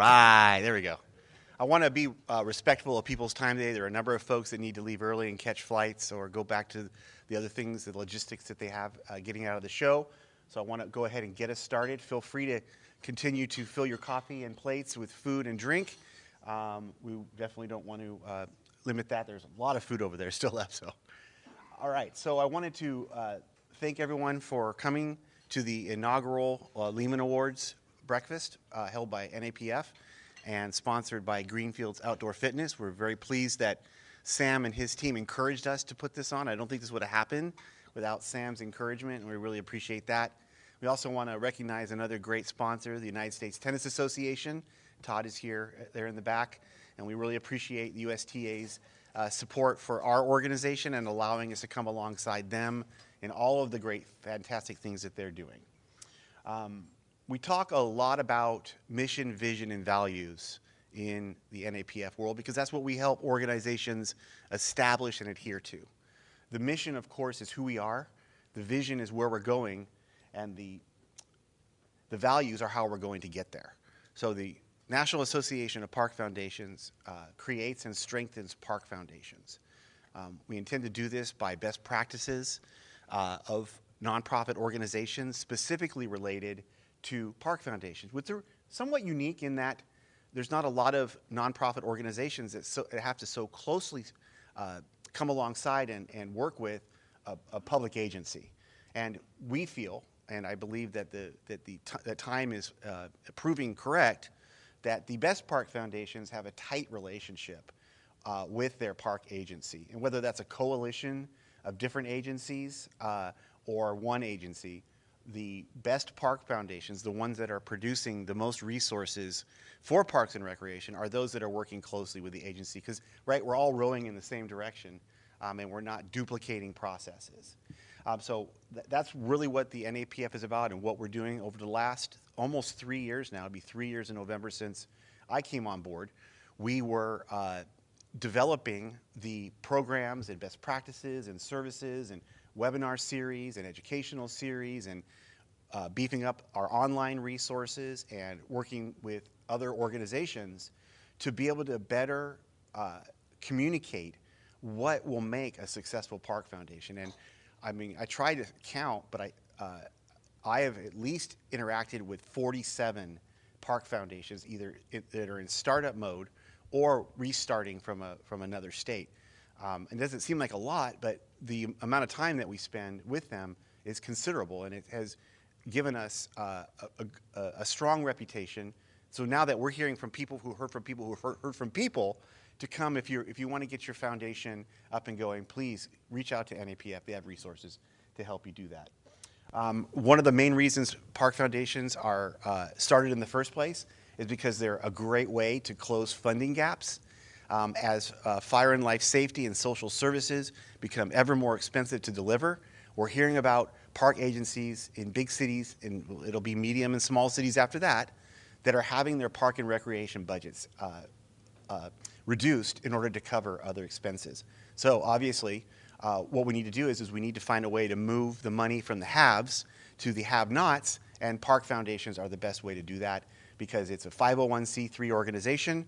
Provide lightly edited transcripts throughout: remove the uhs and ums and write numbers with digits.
right, there we go. I want to be respectful of people's time today. There are a number of folks that need to leave early and catch flights or go back to the other things, the logistics that they have getting out of the show. So I want to go ahead and get us started. Feel free to continue to fill your coffee and plates with food and drink. We definitely don't want to limit that. There's a lot of food over there still left. So, all right. So I wanted to thank everyone for coming to the inaugural Lehman Awards breakfast held by NAPF and sponsored by Greenfields Outdoor Fitness. We're very pleased that Sam and his team encouraged us to put this on. I don't think this would have happened without Sam's encouragement, and we really appreciate that. We also want to recognize another great sponsor, the United States Tennis Association. Todd is here, there in the back, and we really appreciate the USTA's support for our organization and allowing us to come alongside them in all of the great, fantastic things that they're doing. We talk a lot about mission, vision, and values in the NAPF world because that's what we help organizations establish and adhere to. The mission, of course, is who we are. The vision is where we're going, and the values are how we're going to get there. So the National Association of Park Foundations creates and strengthens park foundations. We intend to do this by best practices of nonprofit organizations specifically related to park foundations, which are somewhat unique in that there's not a lot of nonprofit organizations that have to so closely come alongside and work with a public agency. And we feel, and I believe that the time is proving correct, that the best park foundations have a tight relationship with their park agency. And whether that's a coalition of different agencies or one agency, the best park foundations, the ones that are producing the most resources for parks and recreation, are those that are working closely with the agency. Because, right, we're all rowing in the same direction, and we're not duplicating processes. So that's really what the NAPF is about and what we're doing over the last almost 3 years now. It'll be 3 years in November since I came on board. We were developing the programs and best practices and services and webinar series and educational series and beefing up our online resources and working with other organizations to be able to better communicate what will make a successful park foundation. And I mean, I try to count, but I have at least interacted with 47 park foundations, either that are in startup mode or restarting from another state. It doesn't seem like a lot, but the amount of time that we spend with them is considerable, and it has given us a strong reputation. So now that we're hearing from people who heard from people who heard from people, to come, if you want to get your foundation up and going, please reach out to NAPF. They have resources to help you do that. One of the main reasons park foundations are started in the first place is because they're a great way to close funding gaps. As fire and life safety and social services become ever more expensive to deliver, we're hearing about park agencies in big cities, and it'll be medium and small cities after that are having their park and recreation budgets reduced in order to cover other expenses. So obviously, what we need to do is we need to find a way to move the money from the haves to the have-nots, and park foundations are the best way to do that because it's a 501c3 organization.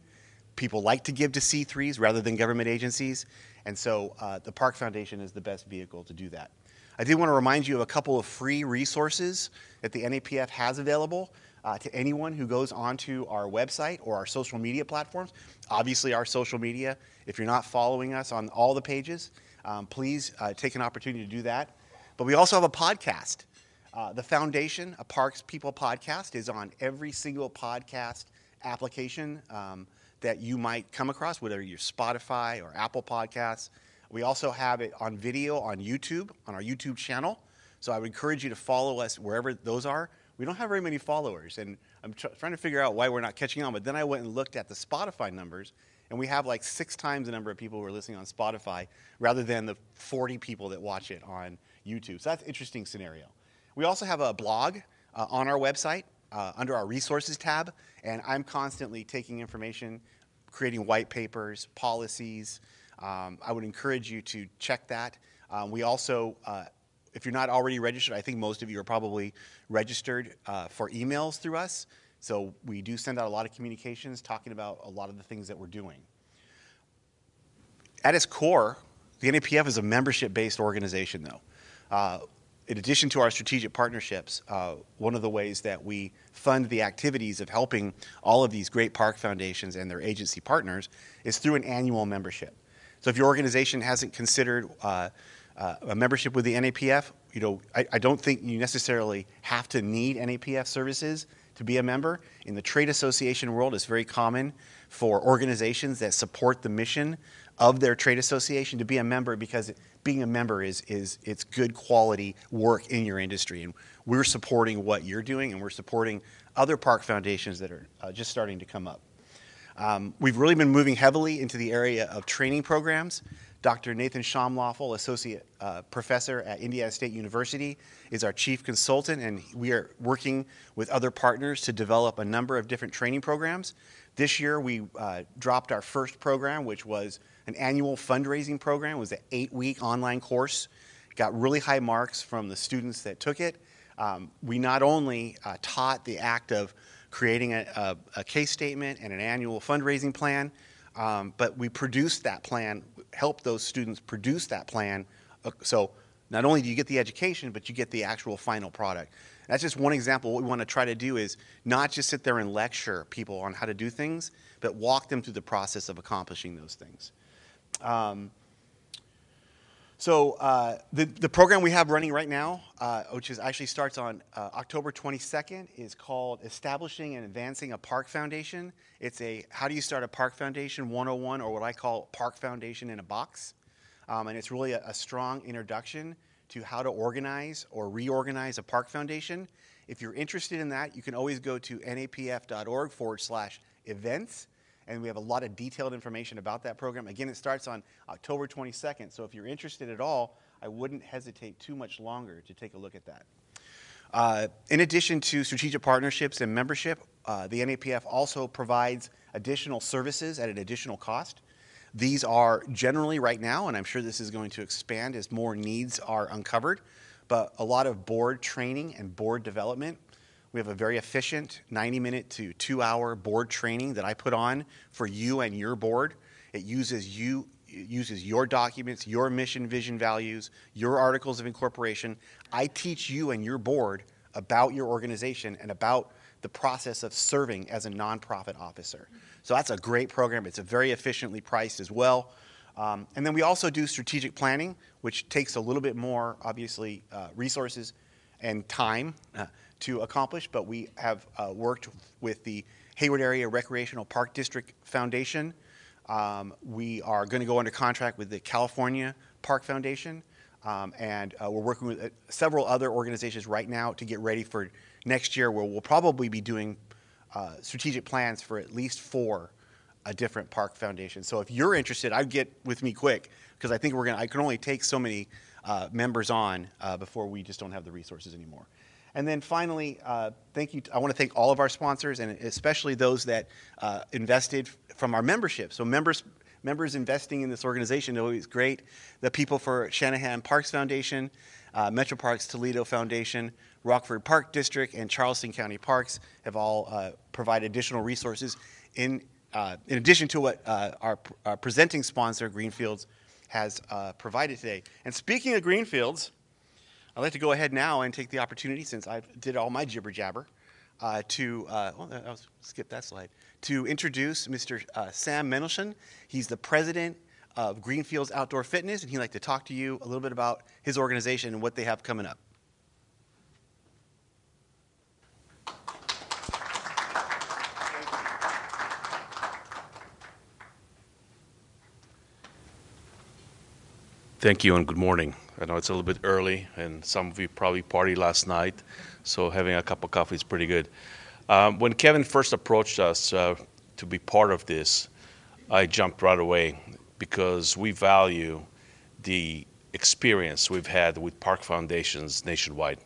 People like to give to C3s rather than government agencies, and so the Park Foundation is the best vehicle to do that. I did want to remind you of a couple of free resources that the NAPF has available to anyone who goes onto our website or our social media platforms. Obviously, our social media, if you're not following us on all the pages, please take an opportunity to do that. But we also have a podcast. The Foundation, a Parks People podcast, is on every single podcast application that you might come across, whether you're Spotify or Apple Podcasts. We also have it on video on YouTube, on our YouTube channel. So I would encourage you to follow us wherever those are. We don't have very many followers, and I'm trying to figure out why we're not catching on. But then I went and looked at the Spotify numbers, and we have like 6 times the number of people who are listening on Spotify rather than the 40 people that watch it on YouTube. So that's an interesting scenario. We also have a blog on our website under our resources tab, and I'm constantly taking information, creating white papers, policies. I would encourage you to check that. We also, if you're not already registered, I think most of you are probably registered for emails through us. So we do send out a lot of communications talking about a lot of the things that we're doing. At its core, the NAPF is a membership-based organization, though. In addition to our strategic partnerships, one of the ways that we fund the activities of helping all of these great park foundations and their agency partners is through an annual membership. So if your organization hasn't considered a membership with the NAPF, I don't think you necessarily have to need NAPF services to be a member. In the trade association world, it's very common for organizations that support the mission of their trade association to be a member, because being a member is it's good quality work in your industry. And we're supporting what you're doing, and we're supporting other park foundations that are just starting to come up. We've really been moving heavily into the area of training programs. Dr. Nathan Shamloffel, Associate Professor at Indiana State University, is our chief consultant, and we are working with other partners to develop a number of different training programs. This year, we dropped our first program, which was an annual fundraising program. It was an 8-week online course. It got really high marks from the students that took it. We not only taught the act of creating a case statement and an annual fundraising plan, but we produced that plan, helped those students produce that plan. So not only do you get the education, but you get the actual final product. That's just one example. What we want to try to do is not just sit there and lecture people on how to do things, but walk them through the process of accomplishing those things. The program we have running right now, which actually starts on October 22nd, is called Establishing and Advancing a Park Foundation. It's a How Do You Start a Park Foundation 101, or what I call Park Foundation in a Box. And it's really a strong introduction to how to organize or reorganize a park foundation. If you're interested in that, you can always go to napf.org/events. And we have a lot of detailed information about that program. Again, it starts on October 22nd. So if you're interested at all, I wouldn't hesitate too much longer to take a look at that. In addition to strategic partnerships and membership, the NAPF also provides additional services at an additional cost. These are generally right now, and I'm sure this is going to expand as more needs are uncovered, but a lot of board training and board development. We have a very efficient 90-minute to 2-hour board training that I put on for you and your board. It uses your documents, your mission, vision, values, your articles of incorporation. I teach you and your board about your organization and about the process of serving as a nonprofit officer. So that's a great program. It's very efficiently priced as well. And then we also do strategic planning, which takes a little bit more, obviously, resources and time to accomplish, but we have worked with the Hayward Area Recreational Park District Foundation. We are going to go under contract with the California Park Foundation, and we're working with several other organizations right now to get ready for next year, where we'll probably be doing strategic plans for at least 4 different park foundations. So if you're interested, I'd get with me quick, because I think I can only take so many members on before we just don't have the resources anymore. And then finally, thank you. I want to thank all of our sponsors, and especially those that invested from our membership. So members investing in this organization is always great. The people for Shanahan Parks Foundation, Metro Parks Toledo Foundation, Rockford Park District, and Charleston County Parks have all provided additional resources in addition to what our presenting sponsor, Greenfields, has provided today. And speaking of Greenfields, I'd like to go ahead now and take the opportunity, since I did all my jibber-jabber, I'll skip that slide, to introduce Mr. Sam Mendelsohn. He's the president of Greenfields Outdoor Fitness, and he'd like to talk to you a little bit about his organization and what they have coming up. Thank you and good morning. I know it's a little bit early, and some of you probably partied last night, so having a cup of coffee is pretty good. When Kevin first approached us to be part of this, I jumped right away, because we value the experience we've had with park foundations nationwide.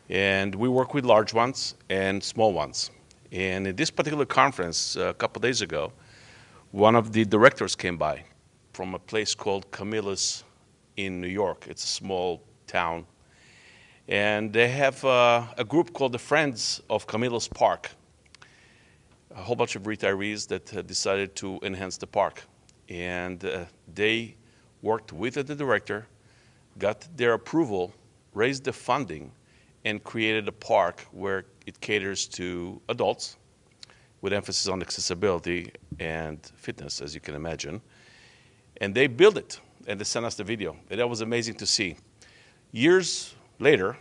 And we work with large ones and small ones. And at this particular conference a couple days ago, one of the directors came by from a place called Camillus in New York. It's a small town. And they have a group called the Friends of Camillus Park. a whole bunch of retirees that decided to enhance the park. And they worked with the director, got their approval, raised the funding, and created a park where it caters to adults with emphasis on accessibility and fitness, as you can imagine. And they built it, and they sent us the video. And that was amazing to see. Years later,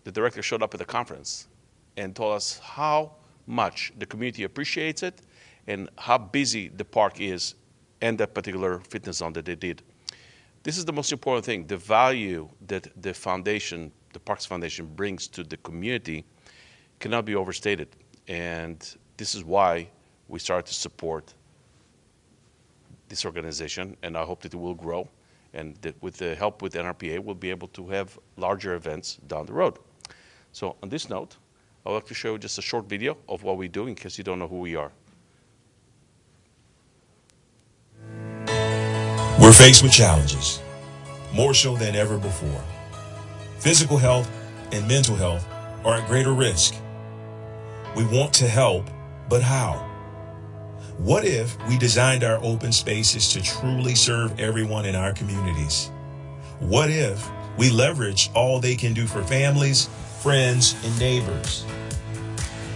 the director showed up at the conference and told us how much the community appreciates it and how busy the park is and that particular fitness zone that they did. This is the most important thing. The value that the foundation, the Parks Foundation, brings to the community cannot be overstated. And this is why we started to support this organization, and I hope that it will grow. And that with the help with NRPA, we'll be able to have larger events down the road. So on this note, I'd like to show you just a short video of what we do in case you don't know who we are. We're faced with challenges, more so than ever before. Physical health and mental health are at greater risk. We want to help, but how? What if we designed our open spaces to truly serve everyone in our communities? What if we leverage all they can do for families, friends, and neighbors?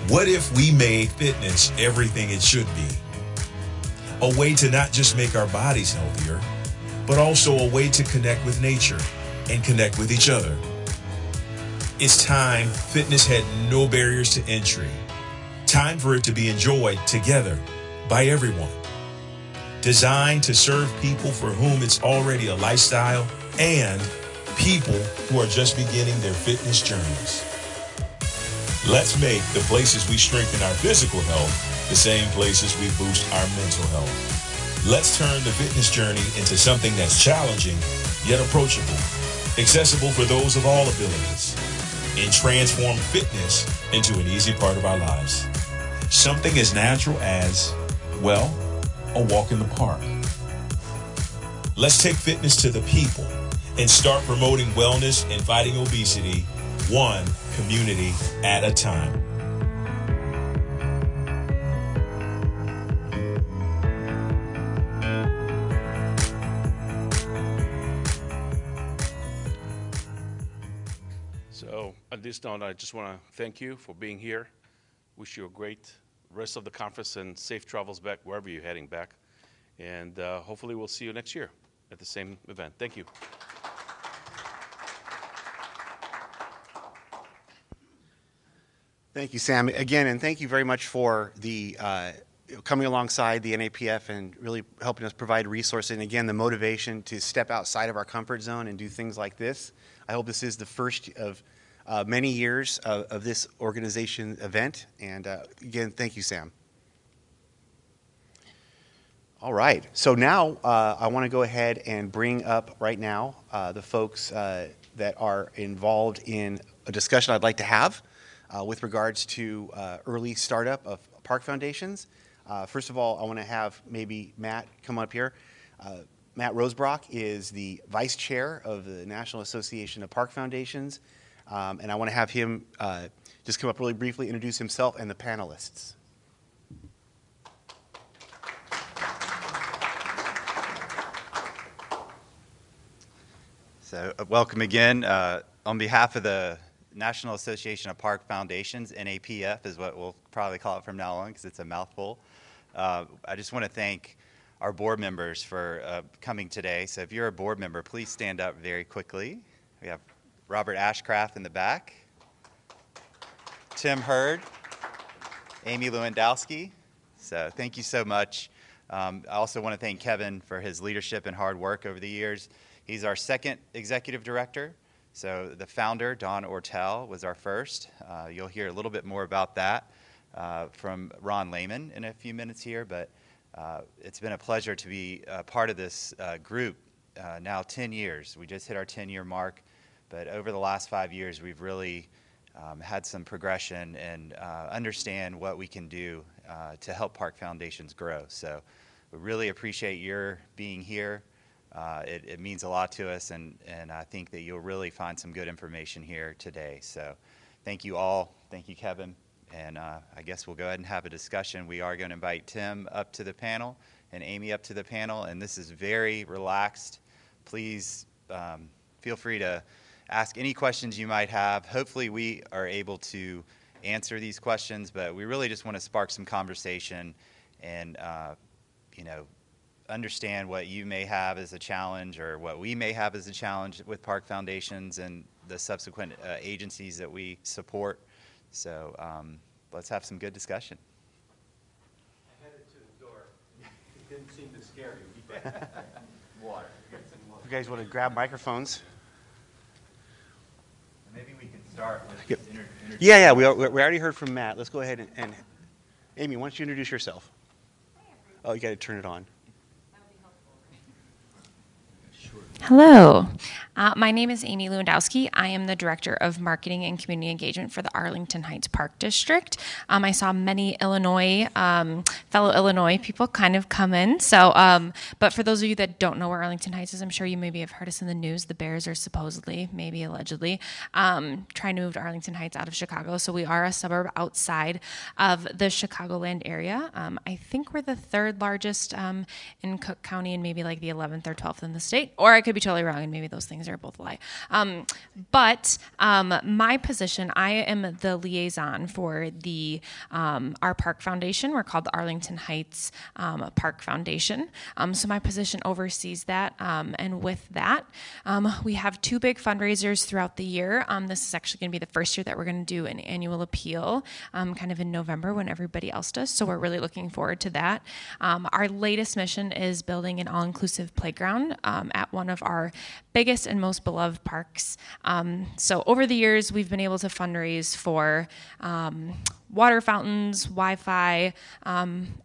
What if we made fitness everything it should be? A way to not just make our bodies healthier, but also a way to connect with nature and connect with each other. It's time fitness had no barriers to entry. Time for it to be enjoyed together by everyone. Designed to serve people for whom it's already a lifestyle and people who are just beginning their fitness journeys. Let's make the places we strengthen our physical health the same places we boost our mental health. Let's turn the fitness journey into something that's challenging yet approachable, accessible for those of all abilities, and transform fitness into an easy part of our lives. Something as natural as, well, a walk in the park. Let's take fitness to the people and start promoting wellness and fighting obesity, one community at a time. So on this note, I just want to thank you for being here. Wish you a great rest of the conference and safe travels back wherever you're heading back. And hopefully we'll see you next year at the same event. Thank you. Thank you, Sam. Again, and thank you very much for the coming alongside the NAPF and really helping us provide resources. And again, the motivation to step outside of our comfort zone and do things like this. I hope this is the first of many years of this organization event. And again, thank you, Sam. All right. So now I want to go ahead and bring up right now the folks that are involved in a discussion I'd like to have with regards to early startup of park foundations. First of all, I want to have maybe Matt come up here. Matt Rosebrock is the vice chair of the National Association of Park Foundations. And I want to have him just come up really briefly, introduce himself and the panelists. So welcome again. On behalf of the National Association of Park Foundations, NAPF is what we'll probably call it from now on because it's a mouthful. I just want to thank our board members for coming today. So if you're a board member, please stand up very quickly. We have Robert Ashcraft in the back, Tim Hurd, Amy Lewandowski. So thank you so much. I also want to thank Kevin for his leadership and hard work over the years. He's our second executive director. So the founder, Don Ortel, was our first. You'll hear a little bit more about that from Ron Layman in a few minutes here, but it's been a pleasure to be part of this group now 10 years. We just hit our 10-year mark, but over the last 5 years, we've really had some progression and understand what we can do to help park foundations grow. So we really appreciate your being here. It means a lot to us, and I think that you'll really find some good information here today. So thank you all. Thank you, Kevin. And I guess we'll go ahead and have a discussion. We are going to invite Tim up to the panel and Amy up to the panel, and this is very relaxed. Please feel free to ask any questions you might have. Hopefully we are able to answer these questions, but we really just want to spark some conversation and understand what you may have as a challenge or what we may have as a challenge with park foundations and the subsequent agencies that we support. So let's have some good discussion. I headed to the door. It didn't seem to scare you. Water. You guys want to grab microphones? Maybe we can start with Yep. introducing. Yeah, we already heard from Matt. Let's go ahead and Amy, why don't you introduce yourself? Oh, you got to turn it on. Hello, my name is Amy Lewandowski. I am the Director of Marketing and Community Engagement for the Arlington Heights Park District. I saw many fellow Illinois people kind of come in. But for those of you that don't know where Arlington Heights is, I'm sure you maybe have heard us in the news. The Bears are supposedly, maybe allegedly, trying to move to Arlington Heights out of Chicago. So we are a suburb outside of the Chicagoland area. I think we're the third largest in Cook County and maybe like the 11th or 12th in the state. Or I could be totally wrong, and maybe those things are both a lie. But my position, I am the liaison for our park foundation. We're called the Arlington Heights Park Foundation. So my position oversees that. And with that, we have two big fundraisers throughout the year. This is actually going to be the first year that we're going to do an annual appeal kind of in November when everybody else does. So we're really looking forward to that. Our latest mission is building an all-inclusive playground at one of our biggest and most beloved parks. So over the years, we've been able to fundraise for water fountains, Wi-Fi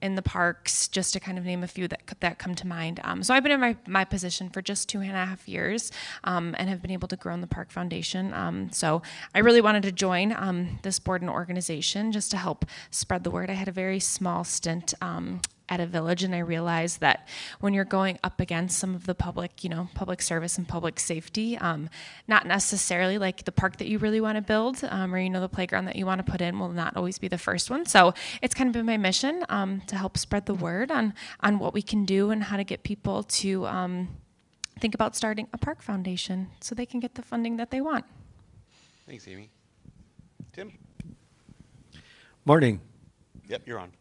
in the parks, just to kind of name a few that come to mind. So I've been in my position for just 2.5 years and have been able to grow in the Park Foundation. So I really wanted to join this board and organization just to help spread the word. I had a very small stint at a village, and I realized that when you're going up against some of the public service and public safety, not necessarily like the park that you really want to build or the playground that you want to put in will not always be the first one. So it's kind of been my mission to help spread the word on what we can do and how to get people to think about starting a park foundation so they can get the funding that they want. Thanks, Amy. Tim? Morning. Yep, you're on.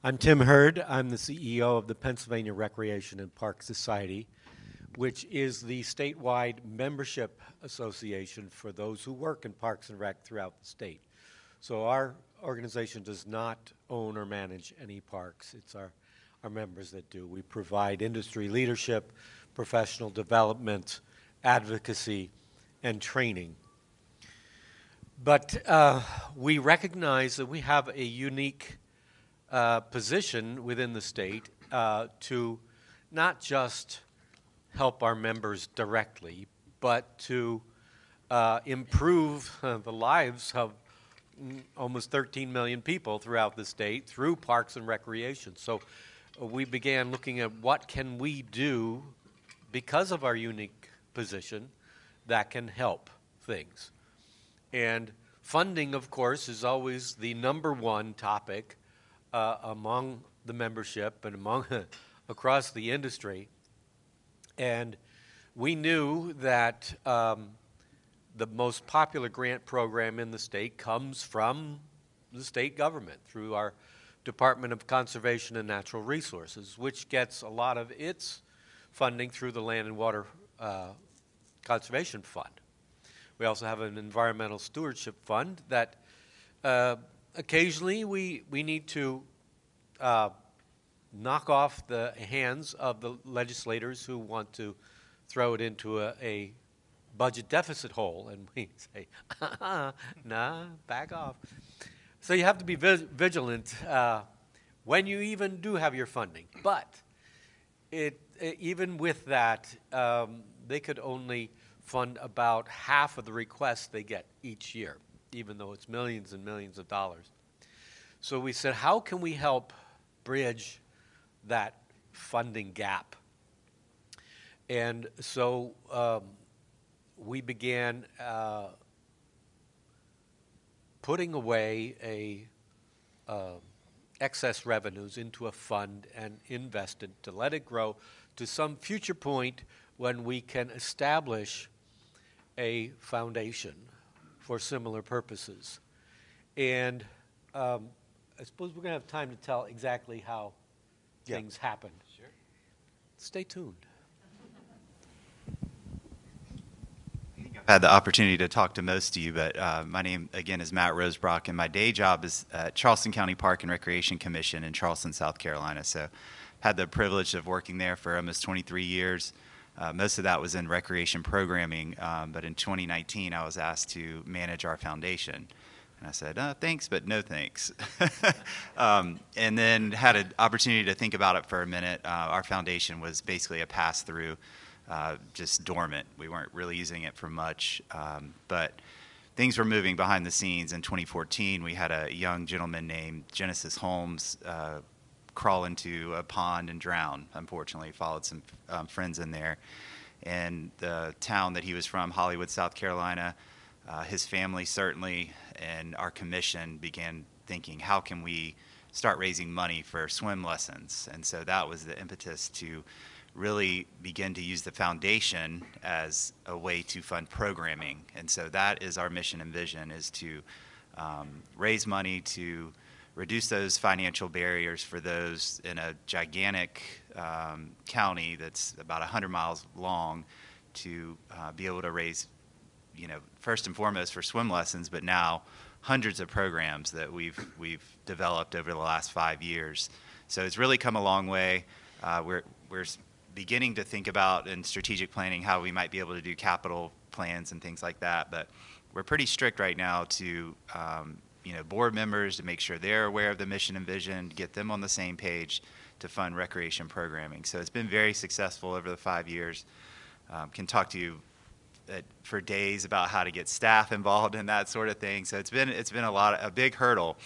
I'm Tim Hurd. I'm the CEO of the Pennsylvania Recreation and Park Society, which is the statewide membership association for those who work in parks and rec throughout the state. So our organization does not own or manage any parks. It's our members that do. We provide industry leadership, professional development, advocacy, and training. But we recognize that we have a unique position within the state to not just help our members directly, but to improve the lives of almost 13 million people throughout the state through parks and recreation. So we began looking at what can we do because of our unique position that can help things. And funding, of course, is always the number one topic among the membership and across the industry. And we knew that the most popular grant program in the state comes from the state government through our Department of Conservation and Natural Resources, which gets a lot of its funding through the Land and Water Conservation Fund. We also have an Environmental Stewardship Fund that occasionally we need to knock off the hands of the legislators who want to throw it into a budget deficit hole, and we say, nah, back off. So you have to be vigilant when you even do have your funding. But even with that, they could only fund about half of the requests they get each year, even though it's millions and millions of dollars. So we said, how can we help bridge that funding gap? And so we began putting away excess revenues into a fund and invest it to let it grow to some future point when we can establish a foundation for similar purposes. And I suppose we're going to have time to tell exactly how things happen. Sure. Stay tuned. I've had the opportunity to talk to most of you, but my name, again, is Matt Rosebrock, and my day job is at Charleston County Park and Recreation Commission in Charleston, South Carolina. So had the privilege of working there for almost 23 years. Most of that was in recreation programming, but in 2019, I was asked to manage our foundation. And I said, thanks, but no thanks. And then had an opportunity to think about it for a minute. Our foundation was basically a pass-through, just dormant. We weren't really using it for much, but things were moving behind the scenes. In 2014, we had a young gentleman named Genesis Holmes crawl into a pond and drown, unfortunately. Followed some friends in there. And the town that he was from, Hollywood, South Carolina, his family certainly, and our commission began thinking, how can we start raising money for swim lessons? And so that was the impetus to really begin to use the foundation as a way to fund programming. And so that is our mission and vision, is to raise money to reduce those financial barriers for those in a gigantic county that's about 100 miles long, to be able to raise, first and foremost for swim lessons, but now hundreds of programs that we've developed over the last 5 years. So it's really come a long way. We're beginning to think about in strategic planning how we might be able to do capital plans and things like that, but we're pretty strict right now to board members to make sure they're aware of the mission and vision, get them on the same page to fund recreation programming. So it's been very successful over the 5 years. Can talk to you for days about how to get staff involved in that sort of thing. So it's been a big hurdle,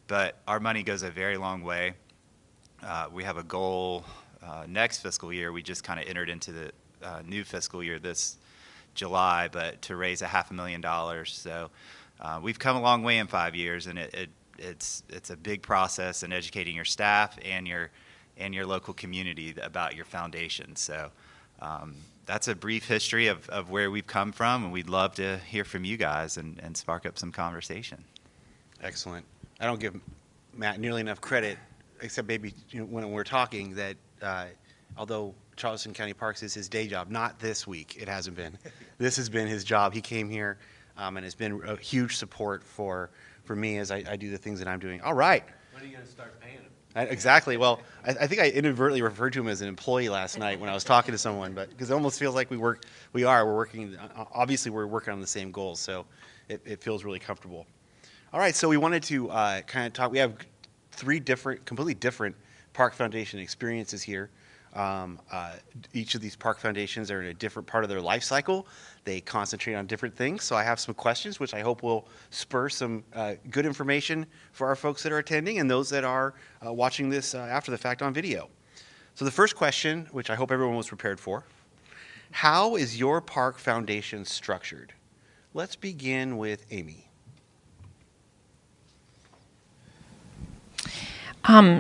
but our money goes a very long way. We have a goal next fiscal year. We just kind of entered into the new fiscal year this July, but to raise $500,000. So we've come a long way in 5 years, and it's a big process in educating your staff and your local community about your foundation. So that's a brief history of where we've come from, and we'd love to hear from you guys and spark up some conversation. Excellent. I don't give Matt nearly enough credit, except maybe when we're talking, that although Charleston County Parks is his day job, not this week, it hasn't been. This has been his job. He came here and has been a huge support for me as I do the things that I'm doing. All right. When are you going to start paying him? Exactly. Well, I think I inadvertently referred to him as an employee last night when I was talking to someone, but because it almost feels like we're working. Obviously, we're working on the same goals, so it feels really comfortable. All right. So we wanted to kind of talk. We have 3 completely different Park Foundation experiences here. Each of these park foundations are in a different part of their life cycle. They concentrate on different things. So I have some questions, which I hope will spur some good information for our folks that are attending and those that are watching this after the fact on video. So the first question, which I hope everyone was prepared for: how is your park foundation structured? Let's begin with Amy.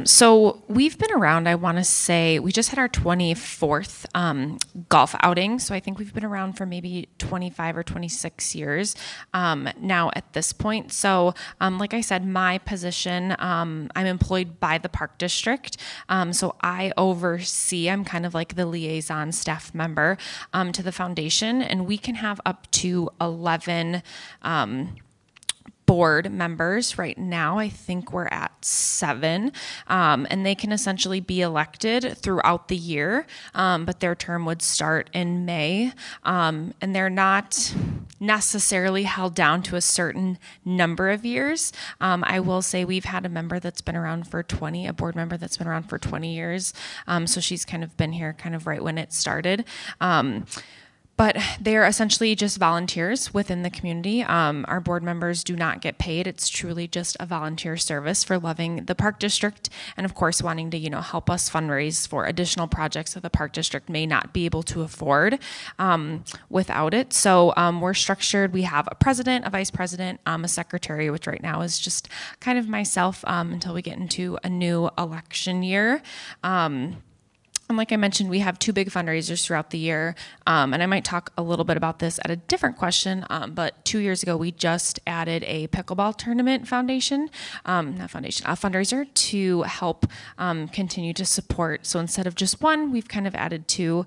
So we've been around, I want to say, we just had our 24th golf outing. So I think we've been around for maybe 25 or 26 years now at this point. So like I said, my position, I'm employed by the Park District. So I oversee, I'm kind of like the liaison staff member to the foundation. And we can have up to 11 board members. Right now, I think we're at 7, and they can essentially be elected throughout the year, but their term would start in May, and they're not necessarily held down to a certain number of years. I will say we've had a member that's been around for a board member that's been around for 20 years, so she's kind of been here kind of right when it started. But they're essentially just volunteers within the community. Our board members do not get paid. It's truly just a volunteer service for loving the park district and, of course, wanting to, help us fundraise for additional projects that the park district may not be able to afford without it. So we're structured. We have a president, a vice president, a secretary, which right now is just kind of myself until we get into a new election year. And like I mentioned, we have 2 big fundraisers throughout the year. And I might talk a little bit about this at a different question. But 2 years ago, we just added a pickleball tournament a fundraiser to help continue to support. So instead of just one, we've kind of added 2.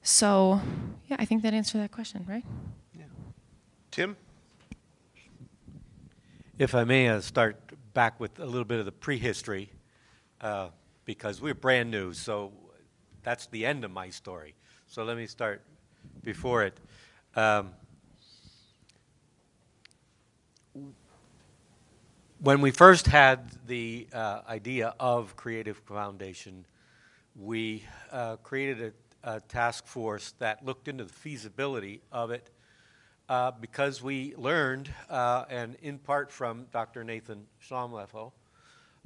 So yeah, I think that answered that question, right? Yeah. Tim? If I may start back with a little bit of the prehistory. Because we're brand new, so that's the end of my story. So let me start before it. When we first had the idea of Creative Foundation, we created a task force that looked into the feasibility of it because we learned, and in part from Dr. Nathan Schlomleffel,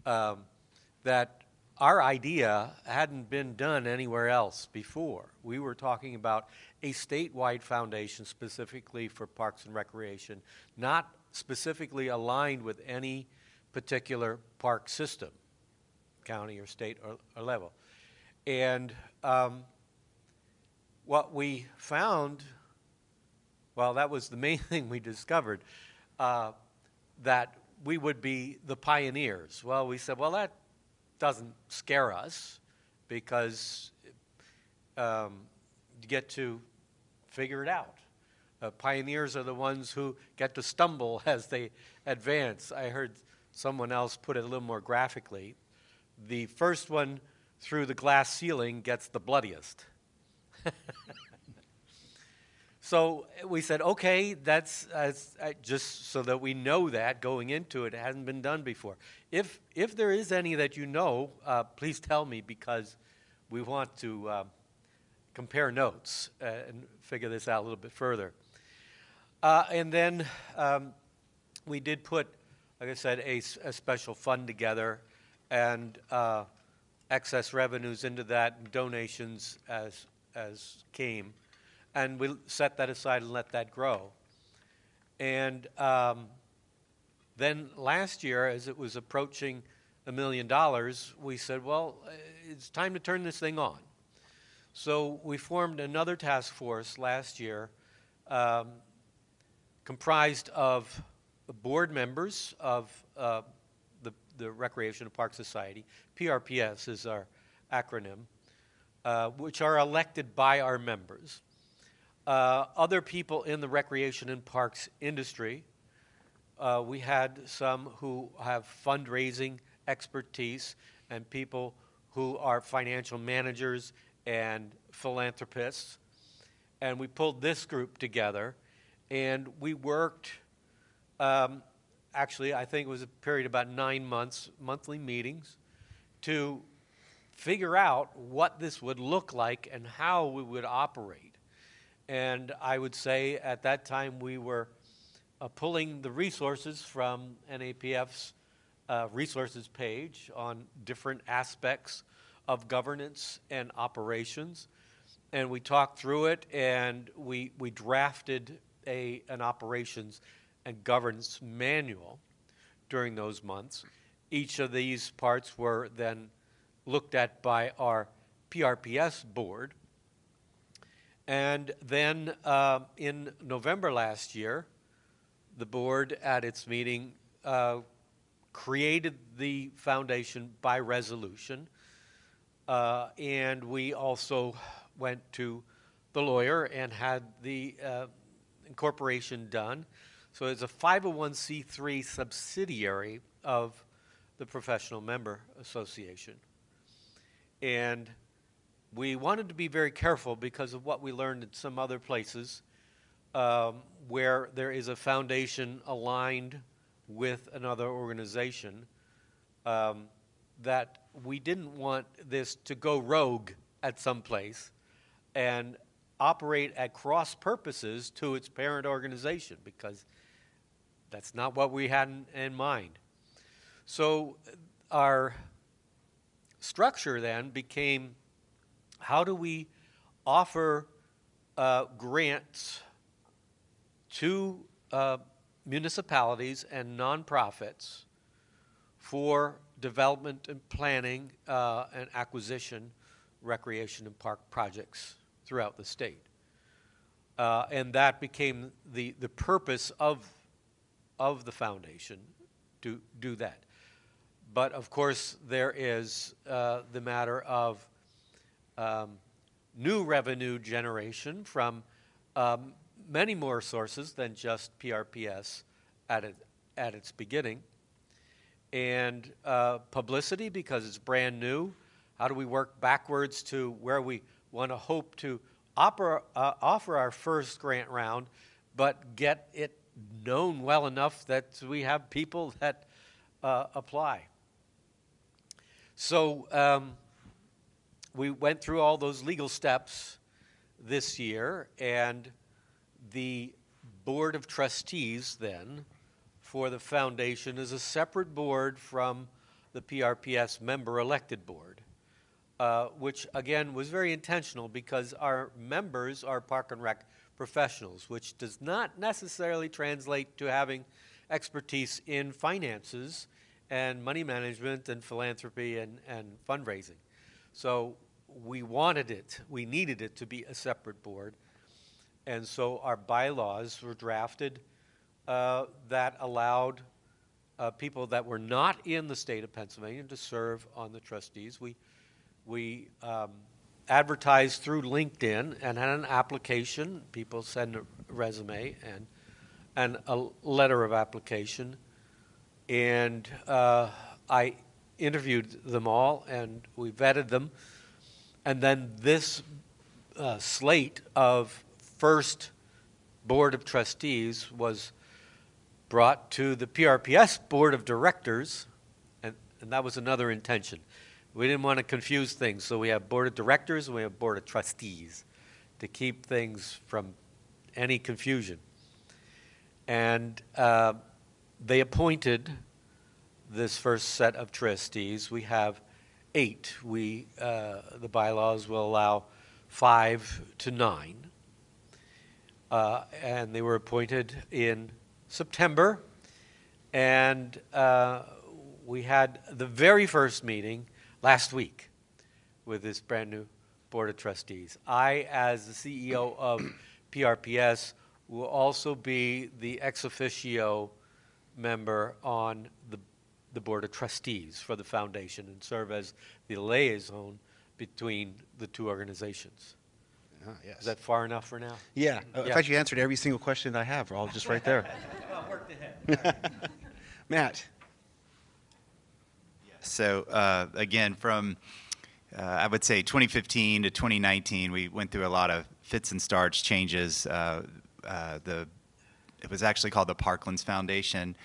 that our idea hadn't been done anywhere else before. We were talking about a statewide foundation specifically for parks and recreation, not specifically aligned with any particular park system, county or state or level. And what we found, well, that was the main thing we discovered, that we would be the pioneers. Well, we said, well, that doesn't scare us because you get to figure it out. Pioneers are the ones who get to stumble as they advance. I heard someone else put it a little more graphically. The first one through the glass ceiling gets the bloodiest. So we said, okay, that's just so that we know that going into it. It hasn't been done before. If there is any that you know, please tell me because we want to compare notes and figure this out a little bit further. And then we did put, like I said, a special fund together and excess revenues into that, and donations as came. And we set that aside and let that grow. And then last year, as it was approaching $1 million, we said, well, it's time to turn this thing on. So we formed another task force last year comprised of board members of the Recreation and Park Society. PRPS is our acronym, which are elected by our members. Other people in the recreation and parks industry. We had some who have fundraising expertise and people who are financial managers and philanthropists. And we pulled this group together and we worked, actually I think it was a period of about 9 months, monthly meetings, to figure out what this would look like and how we would operate. And I would say at that time we were pulling the resources from NAPF's resources page on different aspects of governance and operations. And we talked through it and we drafted an operations and governance manual during those months. Each of these parts were then looked at by our PRPS board. And then in November last year, the board at its meeting created the foundation by resolution. And we also went to the lawyer and had the incorporation done. So it's a 501c3 subsidiary of the Professional Member Association. And we wanted to be very careful because of what we learned in some other places where there is a foundation aligned with another organization, that we didn't want this to go rogue at some place and operate at cross purposes to its parent organization, because that's not what we had in mind. So our structure then became, how do we offer grants to municipalities and nonprofits for development and planning and acquisition, recreation and park projects throughout the state. And that became the purpose of the foundation, to do that. But of course, there is the matter of new revenue generation from many more sources than just PRPS at its beginning. And publicity, because it's brand new. How do we work backwards to where we want to hope to offer our first grant round, but get it known well enough that we have people that apply? So we went through all those legal steps this year, and the Board of Trustees then for the foundation is a separate board from the PRPS member-elected board, which again was very intentional because our members are Park and Rec professionals, which does not necessarily translate to having expertise in finances and money management and philanthropy and fundraising. So we needed it to be a separate board. And so our bylaws were drafted that allowed people that were not in the state of Pennsylvania to serve on the trustees. We advertised through LinkedIn and had an application. People send a resume and a letter of application. And I interviewed them all, and we vetted them. And then this slate of first Board of Trustees was brought to the PRPS Board of Directors, and that was another intention. We didn't want to confuse things, so we have Board of Directors and we have Board of Trustees to keep things from any confusion. And they appointed this first set of trustees. We have 8. The bylaws will allow 5 to 9. And they were appointed in September, and we had the very first meeting last week with this brand new Board of Trustees. I, as the CEO of PRPS, will also be the ex officio member on the Board of Trustees for the foundation and serve as the liaison between the two organizations. Yes. Is that far enough for now? Yeah. In fact, you answered every single question I have, all just right there. Well, worked ahead. Matt. So again, from I would say 2015 to 2019, we went through a lot of fits and starts, changes. It was actually called the Parklands Foundation,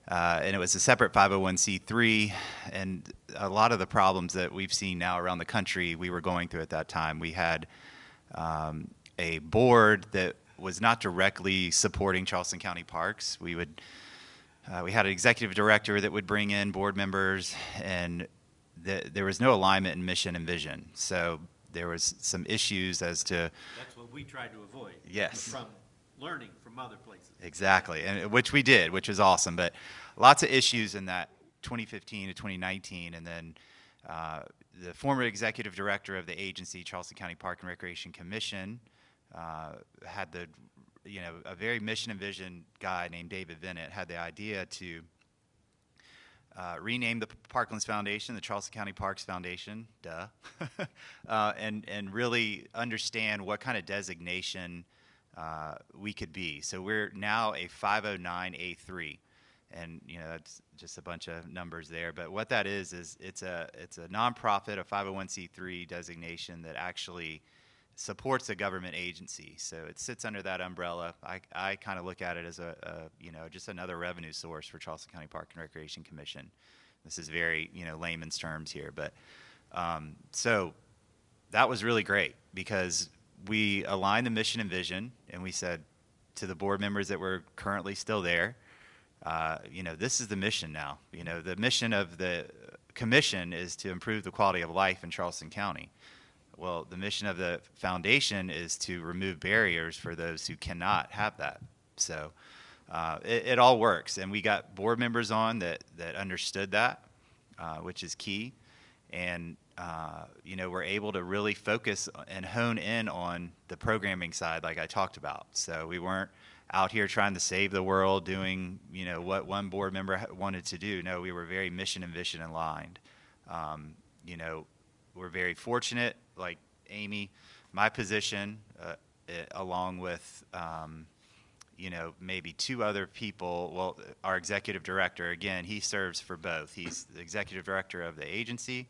and it was a separate 501c3. And a lot of the problems that we've seen now around the country, we were going through at that time. We had a board that was not directly supporting Charleston County Parks. We had an executive director that would bring in board members, and there was no alignment in mission and vision. So there was some issues as to... That's what we tried to avoid. Yes. From learning from other places. Exactly, and which we did, which was awesome. But lots of issues in that 2015 to 2019, and then the former executive director of the agency, Charleston County Park and Recreation Commission, had a very mission and vision guy named David Bennett had the idea to rename the Parklands Foundation the Charleston County Parks Foundation, and really understand what kind of designation we could be. So we're now a 509A3. And that's just a bunch of numbers there. But what that is it's a nonprofit, a 501c3 designation that actually supports a government agency. So it sits under that umbrella. I kind of look at it as just another revenue source for Charleston County Park and Recreation Commission. This is very layman's terms here, but so that was really great because we aligned the mission and vision, and we said to the board members that were currently still there, this is the mission now. The mission of the commission is to improve the quality of life in Charleston County. Well, the mission of the foundation is to remove barriers for those who cannot have that. So it all works, and we got board members on that understood that, which is key, and we're able to really focus and hone in on the programming side, like I talked about. So we weren't out here trying to save the world, doing what one board member wanted to do. No, we were very mission and vision aligned. We're very fortunate, like Amy, my position, along with maybe two other people. Well, our executive director, again, he serves for both. He's the executive director of the agency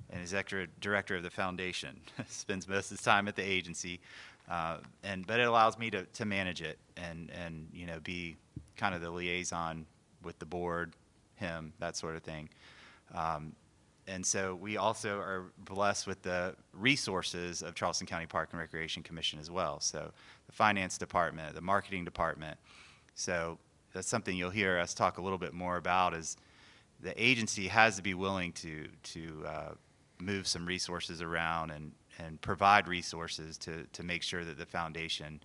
and executive director of the foundation. Spends most of his time at the agency, but it allows me to manage it and be kind of the liaison with the board, him, that sort of thing. And so we also are blessed with the resources of Charleston County Park and Recreation Commission as well. So the finance department, the marketing department. So that's something you'll hear us talk a little bit more about, is the agency has to be willing to move some resources around and provide resources to make sure that the foundation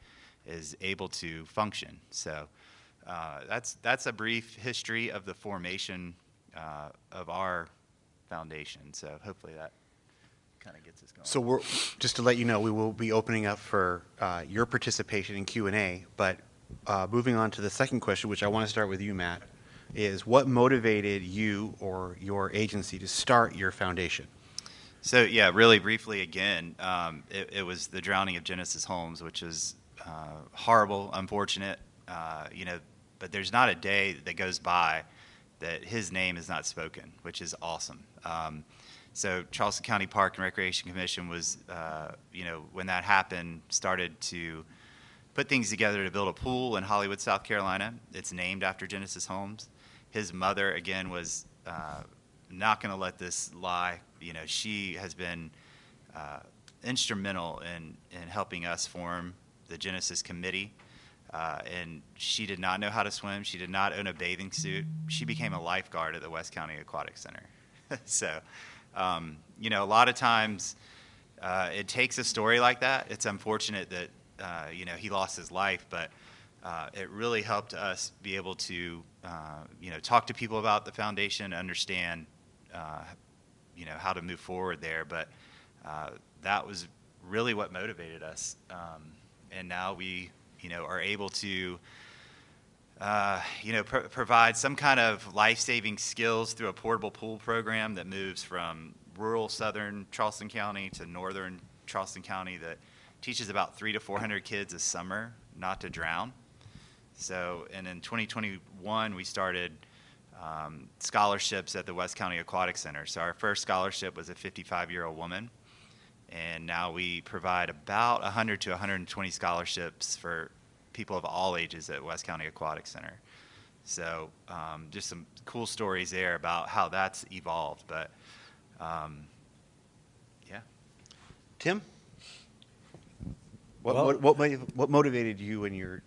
is able to function. So that's a brief history of the formation of our foundation. So hopefully that kind of gets us going. So just to let you know, we will be opening up for your participation in Q&A, but moving on to the second question, which I want to start with you, Matt, is what motivated you or your agency to start your foundation? So yeah, really briefly again, it was the drowning of Genesis Holmes, which is horrible, unfortunate, but there's not a day that goes by that his name is not spoken, which is awesome. So Charleston County Park and Recreation Commission was, when that happened, started to put things together to build a pool in Hollywood, South Carolina. It's named after Genesis Holmes. His mother, again, was not going to let this lie. She has been instrumental in helping us form the Genesis Committee. And she did not know how to swim. She did not own a bathing suit. She became a lifeguard at the West County Aquatic Center. So, a lot of times it takes a story like that. It's unfortunate that, he lost his life, but it really helped us be able to, talk to people about the foundation, understand, how to move forward there. But that was really what motivated us. And now we are able to, provide some kind of life-saving skills through a portable pool program that moves from rural southern Charleston County to northern Charleston County that teaches about 300 to 400 kids a summer not to drown. So, and in 2021, we started scholarships at the West County Aquatic Center. So our first scholarship was a 55-year-old woman. And now we provide about 100 to 120 scholarships for people of all ages at West County Aquatic Center. So just some cool stories there about how that's evolved. But yeah. Tim? What motivated you and your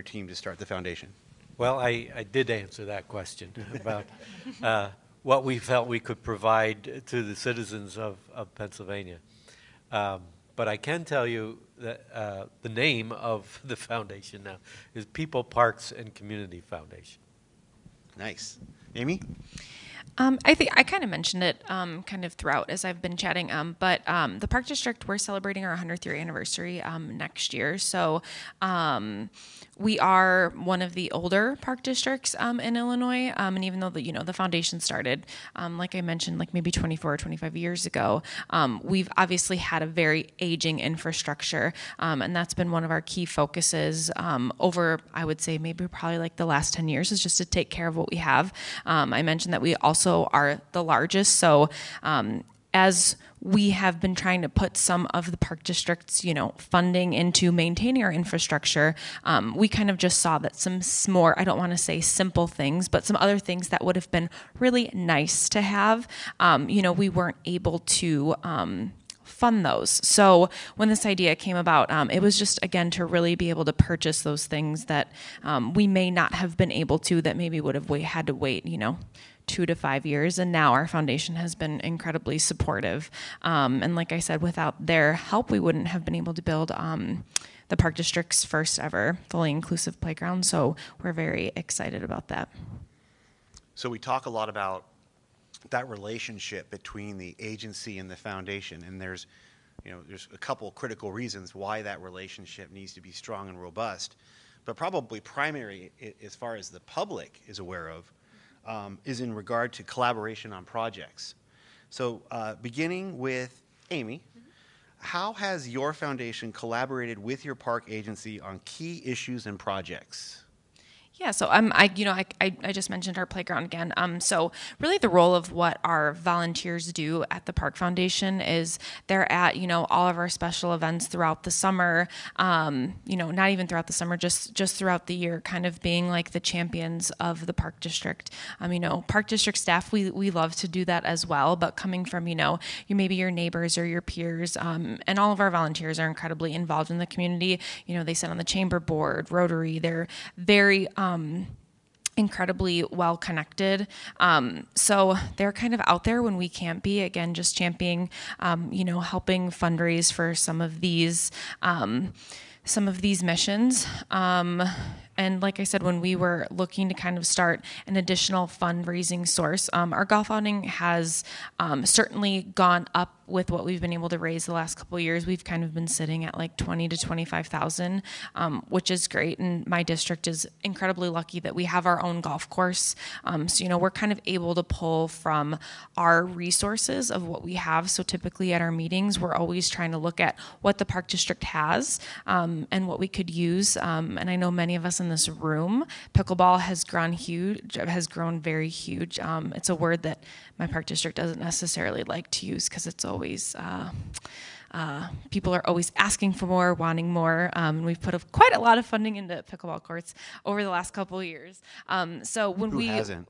team to start the foundation? Well, I did answer that question about what we felt we could provide to the citizens of Pennsylvania. But I can tell you that the name of the foundation now is People, Parks, and Community Foundation. Nice. Amy? I think I kind of mentioned it kind of throughout as I've been chatting, but the Park District, we're celebrating our 100th year anniversary next year. So we are one of the older park districts in Illinois, and even though the foundation started, like I mentioned, like maybe 24 or 25 years ago, we've obviously had a very aging infrastructure, and that's been one of our key focuses over, I would say, maybe probably like the last 10 years, is just to take care of what we have. I mentioned that we also are the largest, so as we have been trying to put some of the park district's, funding into maintaining our infrastructure, we kind of just saw that some more, I don't want to say simple things, but some other things that would have been really nice to have, we weren't able to fund those. So when this idea came about, it was just, again, to really be able to purchase those things that we may not have been able to, that maybe would have had to wait, 2 to 5 years. And now our foundation has been incredibly supportive. And like I said, without their help, we wouldn't have been able to build the Park District's first ever fully inclusive playground. So we're very excited about that. So we talk a lot about that relationship between the agency and the foundation, and there's a couple critical reasons why that relationship needs to be strong and robust. But probably primary, as far as the public is aware of, is in regard to collaboration on projects. So beginning with Amy, how has your foundation collaborated with your park agency on key issues and projects? Yeah, so I just mentioned our playground again. So really the role of what our volunteers do at the Park Foundation is they're at, all of our special events throughout the summer, not even throughout the summer, just throughout the year, kind of being like the champions of the Park District. Park District staff, we love to do that as well, but coming from, maybe your neighbors or your peers, and all of our volunteers are incredibly involved in the community. They sit on the chamber board, Rotary, they're very incredibly well connected. So they're kind of out there when we can't be, again, just championing, helping fundraise for some of these missions. And like I said, when we were looking to kind of start an additional fundraising source, our golf outing has certainly gone up with what we've been able to raise the last couple of years. We've kind of been sitting at like 20 to 25,000, which is great. And my district is incredibly lucky that we have our own golf course. So, we're kind of able to pull from our resources of what we have. So typically at our meetings, we're always trying to look at what the Park District has and what we could use. And I know many of us in this room, pickleball has grown very huge. It's a word that my Park District doesn't necessarily like to use because it's always people are always asking for more, wanting more. We've put quite a lot of funding into pickleball courts over the last couple of years. So when Who hasn't?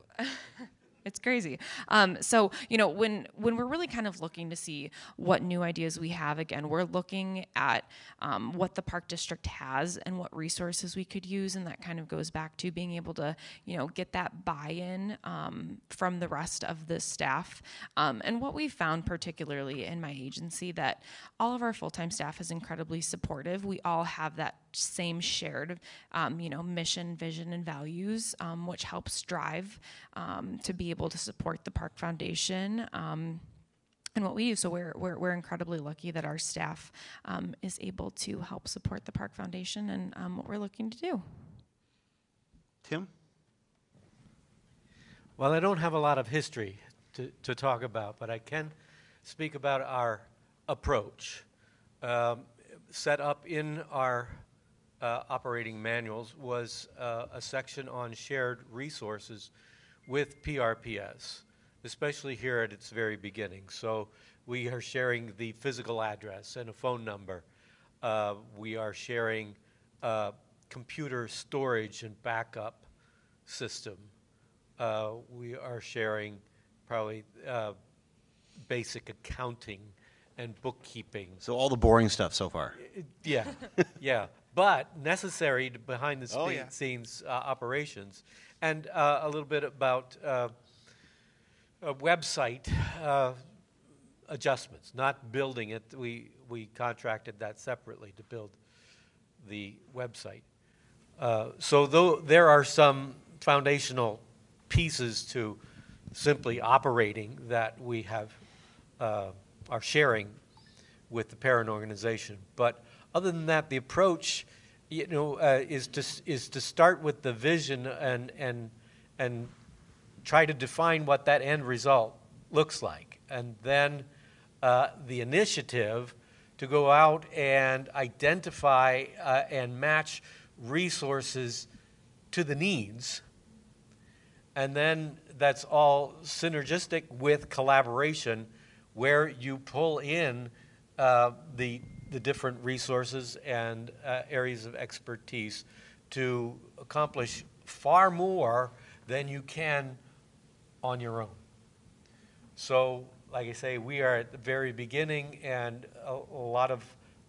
It's crazy. So, when we're really kind of looking to see what new ideas we have, again, we're looking at what the Park District has and what resources we could use, and that kind of goes back to being able to, get that buy-in from the rest of the staff. And what we found, particularly in my agency, that all of our full-time staff is incredibly supportive. We all have that same shared, mission, vision, and values, which helps drive to be able to support the Park Foundation and what we do. So we're incredibly lucky that our staff is able to help support the Park Foundation and what we're looking to do. Tim? Well, I don't have a lot of history to talk about, but I can speak about our approach. Set up in our operating manuals was a section on shared resources with PRPS, especially here at its very beginning. So we are sharing the physical address and a phone number. We are sharing computer storage and backup system. We are sharing probably basic accounting and bookkeeping. So all the boring stuff so far. Yeah, yeah. But necessary to behind the Oh, scenes operations. And a little bit about website adjustments, not building it. We contracted that separately to build the website. So though there are some foundational pieces to simply operating that we have are sharing with the parent organization, but other than that, the approach, is to start with the vision and try to define what that end result looks like, and then the initiative to go out and identify and match resources to the needs, and then that's all synergistic with collaboration, where you pull in the different resources and areas of expertise to accomplish far more than you can on your own. So like I say, we are at the very beginning, and a lot of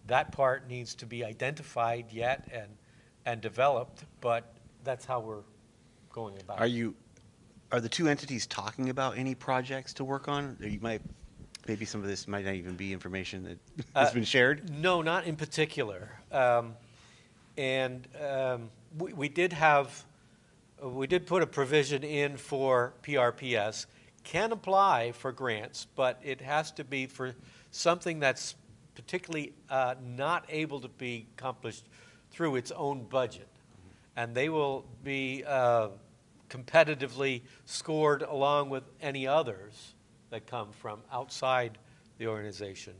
that part needs to be identified yet and developed, but that's how we're going about it. Are the two entities talking about any projects to work on? Or maybe some of this might not even be information that has been shared? No, not in particular. We did put a provision in for PRPS, can apply for grants, but it has to be for something that's particularly not able to be accomplished through its own budget. And they will be competitively scored along with any others that come from outside the organization.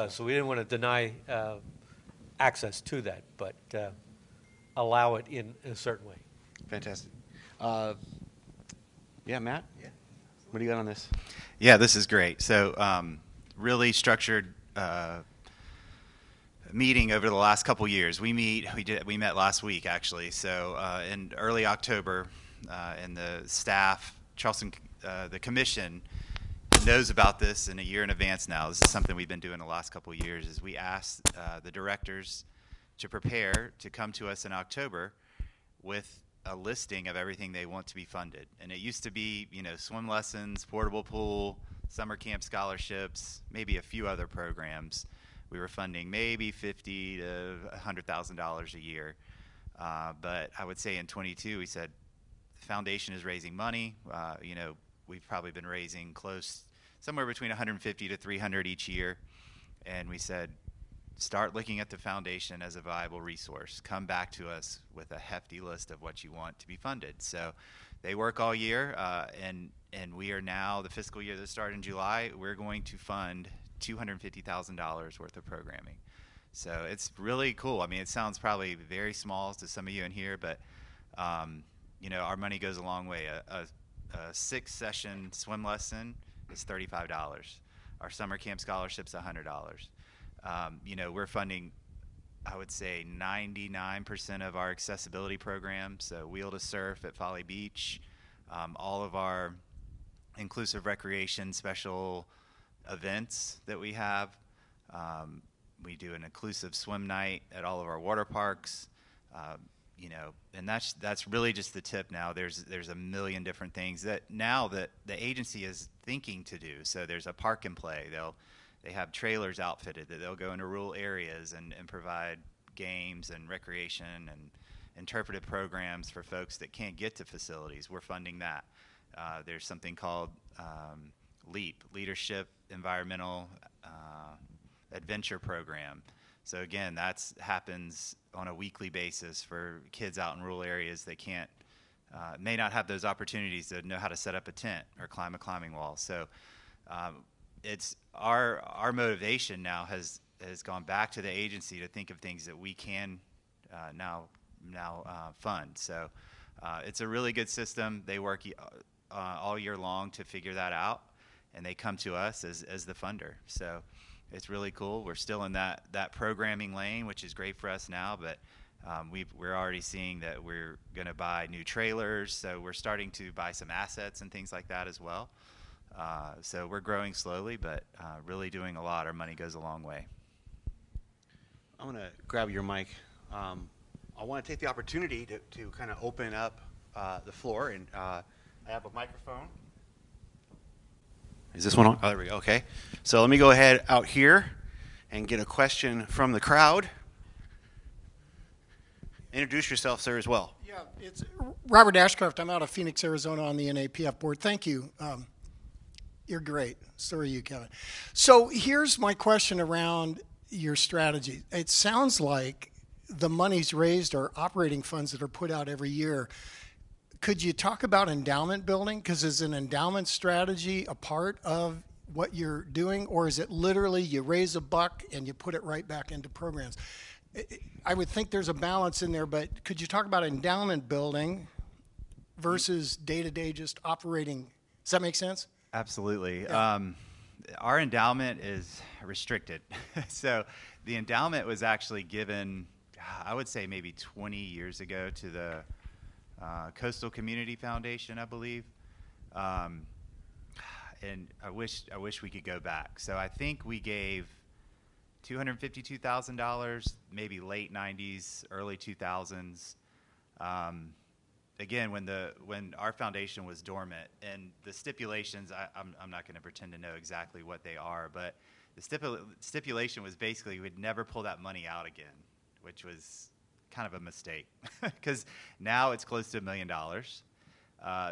So we didn't want to deny access to that, but allow it in a certain way. Fantastic. Yeah, Matt? Yeah. What do you got on this? Yeah, this is great. So really structured meeting over the last couple years. We met last week, actually. So in early October, and the staff, Charleston, the commission knows about this in a year in advance now. This is something we've been doing the last couple of years, is we asked the directors to prepare to come to us in October with a listing of everything they want to be funded. And it used to be, swim lessons, portable pool, summer camp scholarships, maybe a few other programs. We were funding maybe $50,000 to $100,000 a year. But I would say in 22, we said the foundation is raising money. We've probably been raising somewhere between 150 to 300 each year. And we said, start looking at the foundation as a viable resource. Come back to us with a hefty list of what you want to be funded. So they work all year, and we are now, the fiscal year that started in July, we're going to fund $250,000 worth of programming. So it's really cool. I mean, it sounds probably very small to some of you in here, but our money goes a long way. A 6-session swim lesson is $35. Our summer camp scholarship's $100. We're funding, I would say, 99% of our accessibility programs. So Wheel to Surf at Folly Beach, all of our inclusive recreation special events that we have. We do an inclusive swim night at all of our water parks. And that's really just the tip now. There's a million different things that now that the agency is thinking to do. So there's a park and play. They have trailers outfitted that they'll go into rural areas and provide games and recreation and interpretive programs for folks that can't get to facilities. We're funding that. There's something called LEAP, Leadership Environmental Adventure Program. So again, that happens on a weekly basis for kids out in rural areas that may not have those opportunities to know how to set up a tent or climb a climbing wall. So it's our motivation now has gone back to the agency to think of things that we can now fund. So it's a really good system. They work all year long to figure that out, and they come to us as the funder. So it's really cool. We're still in that programming lane, which is great for us now, but we're already seeing that we're going to buy new trailers, so we're starting to buy some assets and things like that as well. So we're growing slowly, but really doing a lot. Our money goes a long way. I'm going to grab your mic. I want to take the opportunity to kind of open up the floor, and I have a microphone. Is this one on? Oh, there we go. Okay. So let me go ahead out here and get a question from the crowd. Introduce yourself, sir, as well. Yeah, it's Robert Ashcroft. I'm out of Phoenix, Arizona on the NAPF board. Thank you. You're great. So are you, Kevin. So here's my question around your strategy. It sounds like the monies raised are operating funds that are put out every year. Could you talk about endowment building? Because is an endowment strategy a part of what you're doing, or is it literally you raise a buck and you put it right back into programs? I would think there's a balance in there, but could you talk about endowment building versus day-to-day just operating? Does that make sense? Absolutely. Yeah. Our endowment is restricted. So the endowment was actually given, I would say maybe 20 years ago, to the Coastal Community Foundation, I believe. and I wish we could go back. So I think we gave $252,000, maybe late 90s, early 2000s. Again, when our foundation was dormant, and the stipulations, I'm not going to pretend to know exactly what they are, but the stipulation was basically we'd never pull that money out again, which was kind of a mistake because now it's close to $1 million.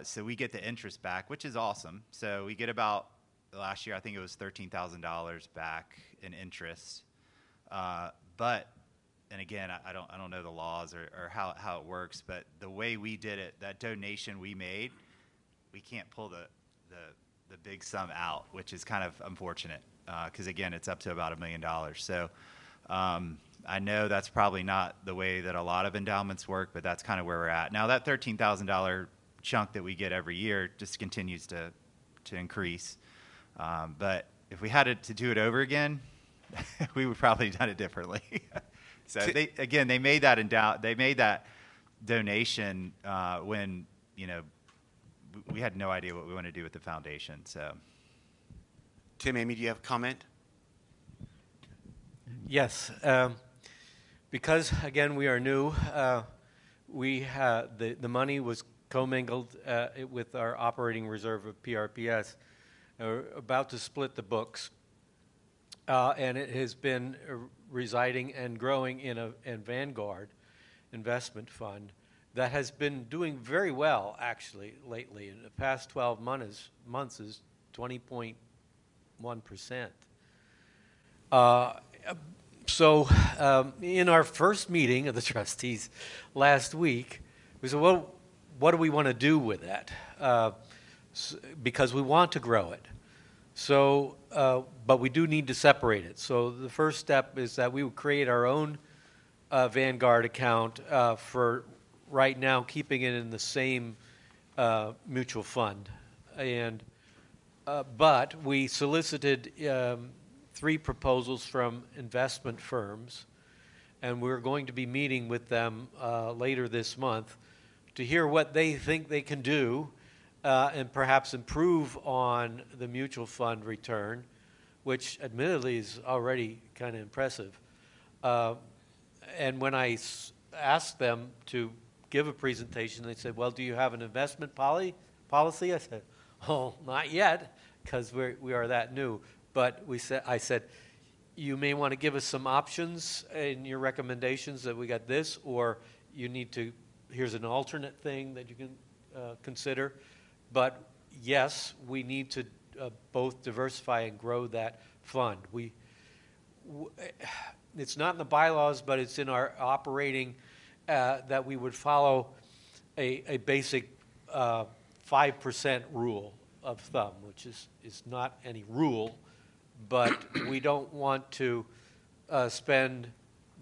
So we get the interest back, which is awesome. So we get about, last year I think it was $13,000 back in interest. But, and again, I don't know the laws or how it works, but the way we did it, that donation we made, we can't pull the big sum out, which is kind of unfortunate because again, it's up to about $1 million. So I know that's probably not the way that a lot of endowments work, but that's kind of where we're at. Now that $13,000 chunk that we get every year just continues to increase. But if we had to do it over again, we would probably have done it differently. So they made that donation when we had no idea what we wanted to do with the foundation. So, Tim, Amy, do you have a comment? Yes, because again we are new. The money was commingled with our operating reserve of PRPS. We're about to split the books, and it has been residing and growing in a Vanguard investment fund that has been doing very well actually lately. In the past 12 months is 20.1%. So in our first meeting of the trustees last week, we said, well, what do we want to do with that? Because we want to grow it. So, but we do need to separate it. So the first step is that we would create our own Vanguard account for right now, keeping it in the same mutual fund. And but we solicited 3 proposals from investment firms, and we're going to be meeting with them later this month to hear what they think they can do and perhaps improve on the mutual fund return, which admittedly is already kind of impressive. And when I asked them to give a presentation, they said, well, do you have an investment policy? I said, oh, not yet, because we are that new. But I said, you may want to give us some options in your recommendations that we got this, or you need to, here's an alternate thing that you can consider. But yes, we need to both diversify and grow that fund. It's not in the bylaws, but it's in our operating that we would follow a basic 5% rule of thumb, which is not any rule, but we don't want to spend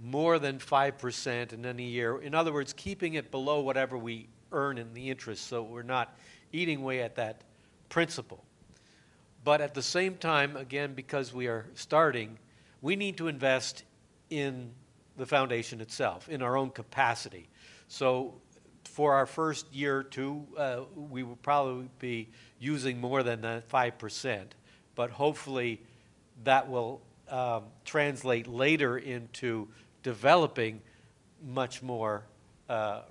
more than 5% in any year. In other words, keeping it below whatever we earn in the interest, so we're not eating away at that principle. But at the same time, again, because we are starting, we need to invest in the foundation itself, in our own capacity. So for our first year or two, we will probably be using more than that 5%, but hopefully that will translate later into developing much more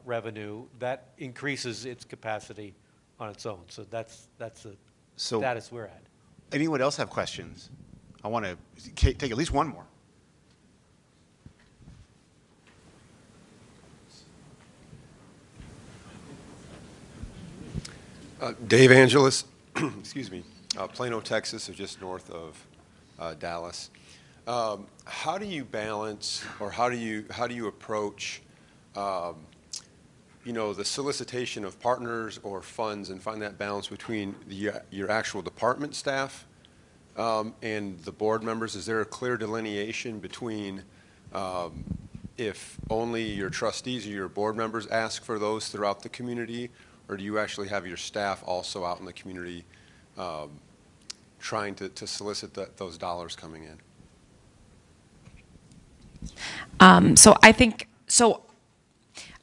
revenue that increases its capacity on its own. So that's the status we're at. Anyone else have questions? I want to take at least one more. Dave Angelis, excuse me, Plano, Texas, so just north of Dallas. How do you balance, or how do you approach, the solicitation of partners or funds, and find that balance between your actual department staff and the board members? Is there a clear delineation between if only your trustees or your board members ask for those throughout the community, or do you actually have your staff also out in the community trying to solicit those dollars coming in? So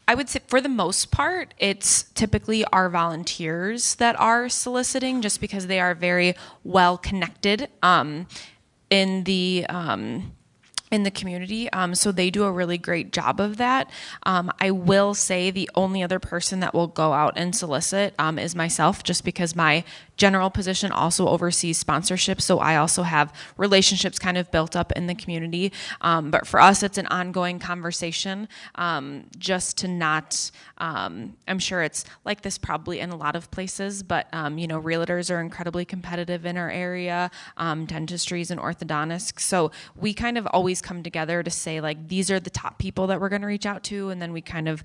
I would say for the most part, it's typically our volunteers that are soliciting, just because they are very well connected in the community. So they do a really great job of that. I will say the only other person that will go out and solicit is myself, just because my general position also oversees sponsorship. So I also have relationships kind of built up in the community. But for us, it's an ongoing conversation, just to not, I'm sure it's like this probably in a lot of places, but, realtors are incredibly competitive in our area, dentistries and orthodontists. So we kind of always come together to say, like, these are the top people that we're going to reach out to. And then we kind of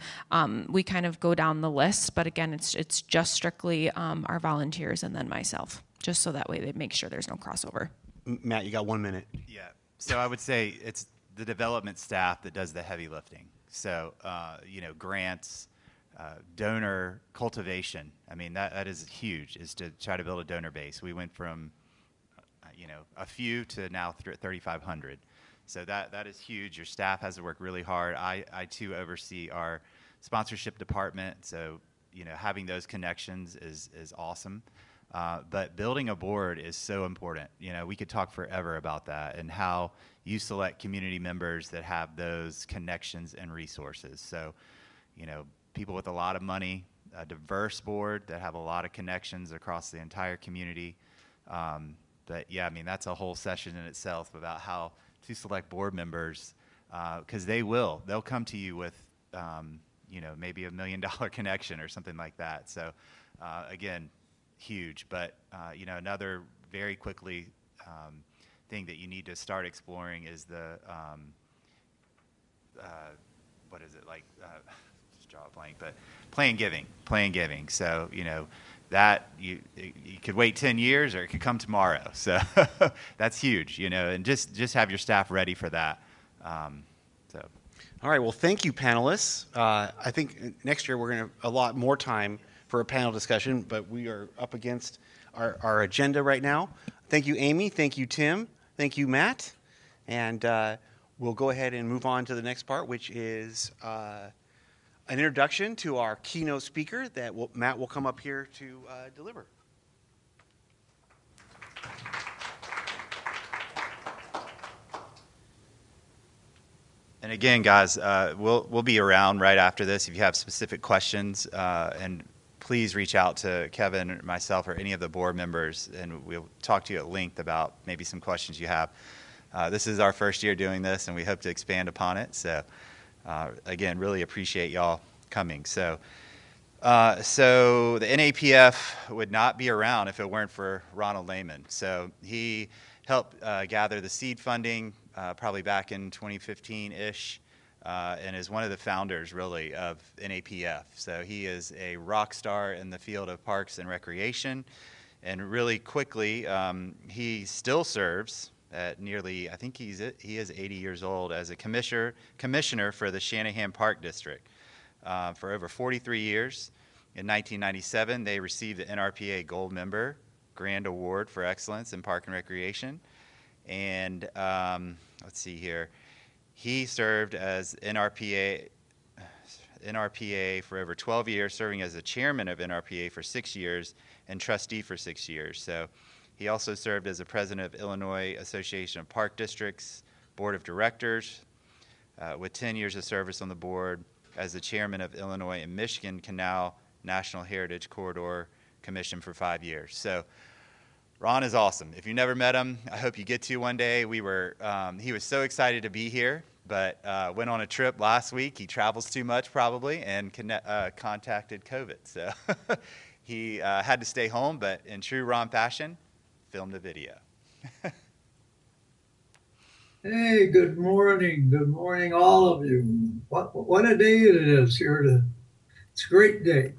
go down the list. But again, it's just strictly our volunteers and then myself, just so that way they make sure there's no crossover. Matt, you got 1 minute. Yeah. So I would say it's the development staff that does the heavy lifting. So, grants, donor cultivation. I mean, that is huge, is to try to build a donor base. We went from, a few to now 3,500. So that is huge. Your staff has to work really hard. I too oversee our sponsorship department. So, having those connections is awesome. But building a board is so important. We could talk forever about that and how you select community members that have those connections and resources. So, people with a lot of money, a diverse board that have a lot of connections across the entire community. But yeah, I mean, that's a whole session in itself about how to select board members, because they'll come to you with, maybe $1 million connection or something like that. So, again, huge. But, another very quickly thing that you need to start exploring is the, what is it, like, just draw a blank, but plan giving. So, that you could wait 10 years or it could come tomorrow. So that's huge, and just have your staff ready for that. All right. Well, thank you, panelists. I think next year we're going to have a lot more time for a panel discussion, but we are up against our agenda right now. Thank you, Amy. Thank you, Tim. Thank you, Matt. And we'll go ahead and move on to the next part, which is an introduction to our keynote speaker that Matt will come up here to deliver. And again, guys, we'll be around right after this if you have specific questions, and please reach out to Kevin or myself or any of the board members, and we'll talk to you at length about maybe some questions you have. This is our first year doing this, and we hope to expand upon it. So, again, really appreciate y'all coming. So the NAPF would not be around if it weren't for Ron Layman. So he helped gather the seed funding probably back in 2015-ish, and is one of the founders, really, of NAPF. So he is a rock star in the field of parks and recreation. And really quickly, he still serves at nearly, I think he is 80 years old, as a commissioner for the Shanahan Park District for over 43 years. In 1997, they received the NRPA Gold Member Grand Award for Excellence in Park and Recreation. And let's see here. He served as NRPA for over 12 years, serving as the chairman of NRPA for 6 years and trustee for 6 years. So he also served as the president of Illinois Association of Park Districts Board of Directors, with 10 years of service on the board as the chairman of Illinois and Michigan Canal National Heritage Corridor Commission for 5 years. So Ron is awesome. If you never met him, I hope you get to one day. He was so excited to be here, but went on a trip last week. He travels too much probably, and contacted COVID. So he had to stay home, but in true Ron fashion, filmed a video. Hey, good morning. Good morning, all of you. What a day it is here. It's a great day.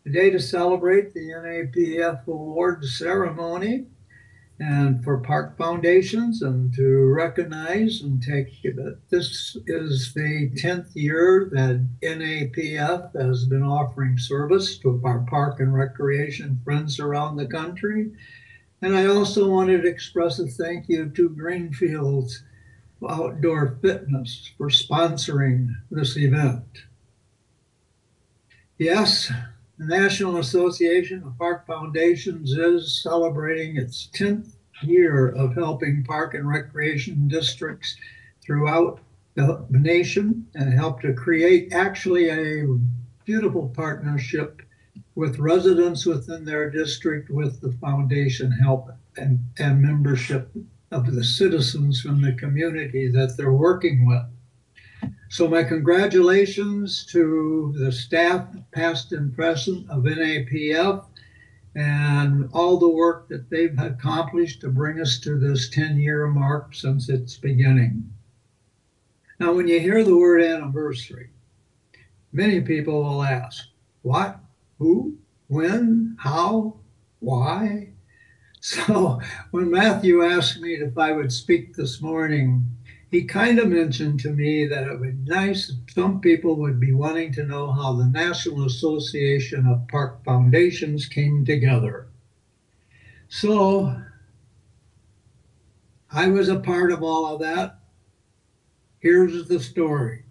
A day to celebrate the NAPF award ceremony and for park foundations, and to recognize and take that this is the 10th year that NAPF has been offering service to our park and recreation friends around the country. And I also wanted to express a thank you to Greenfields Outdoor Fitness for sponsoring this event. Yes, the National Association of Park Foundations is celebrating its 10th year of helping park and recreation districts throughout the nation and help to create actually a beautiful partnership with residents within their district with the foundation help and membership of the citizens from the community that they're working with. So my congratulations to the staff, past and present, of NAPF and all the work that they've accomplished to bring us to this 10-year mark since its beginning. Now, when you hear the word anniversary, many people will ask, what, who, when, how, why? So when Matthew asked me if I would speak this morning, he kind of mentioned to me that it would be nice if some people would be wanting to know how the National Association of Park Foundations came together. So I was a part of all of that. Here's the story.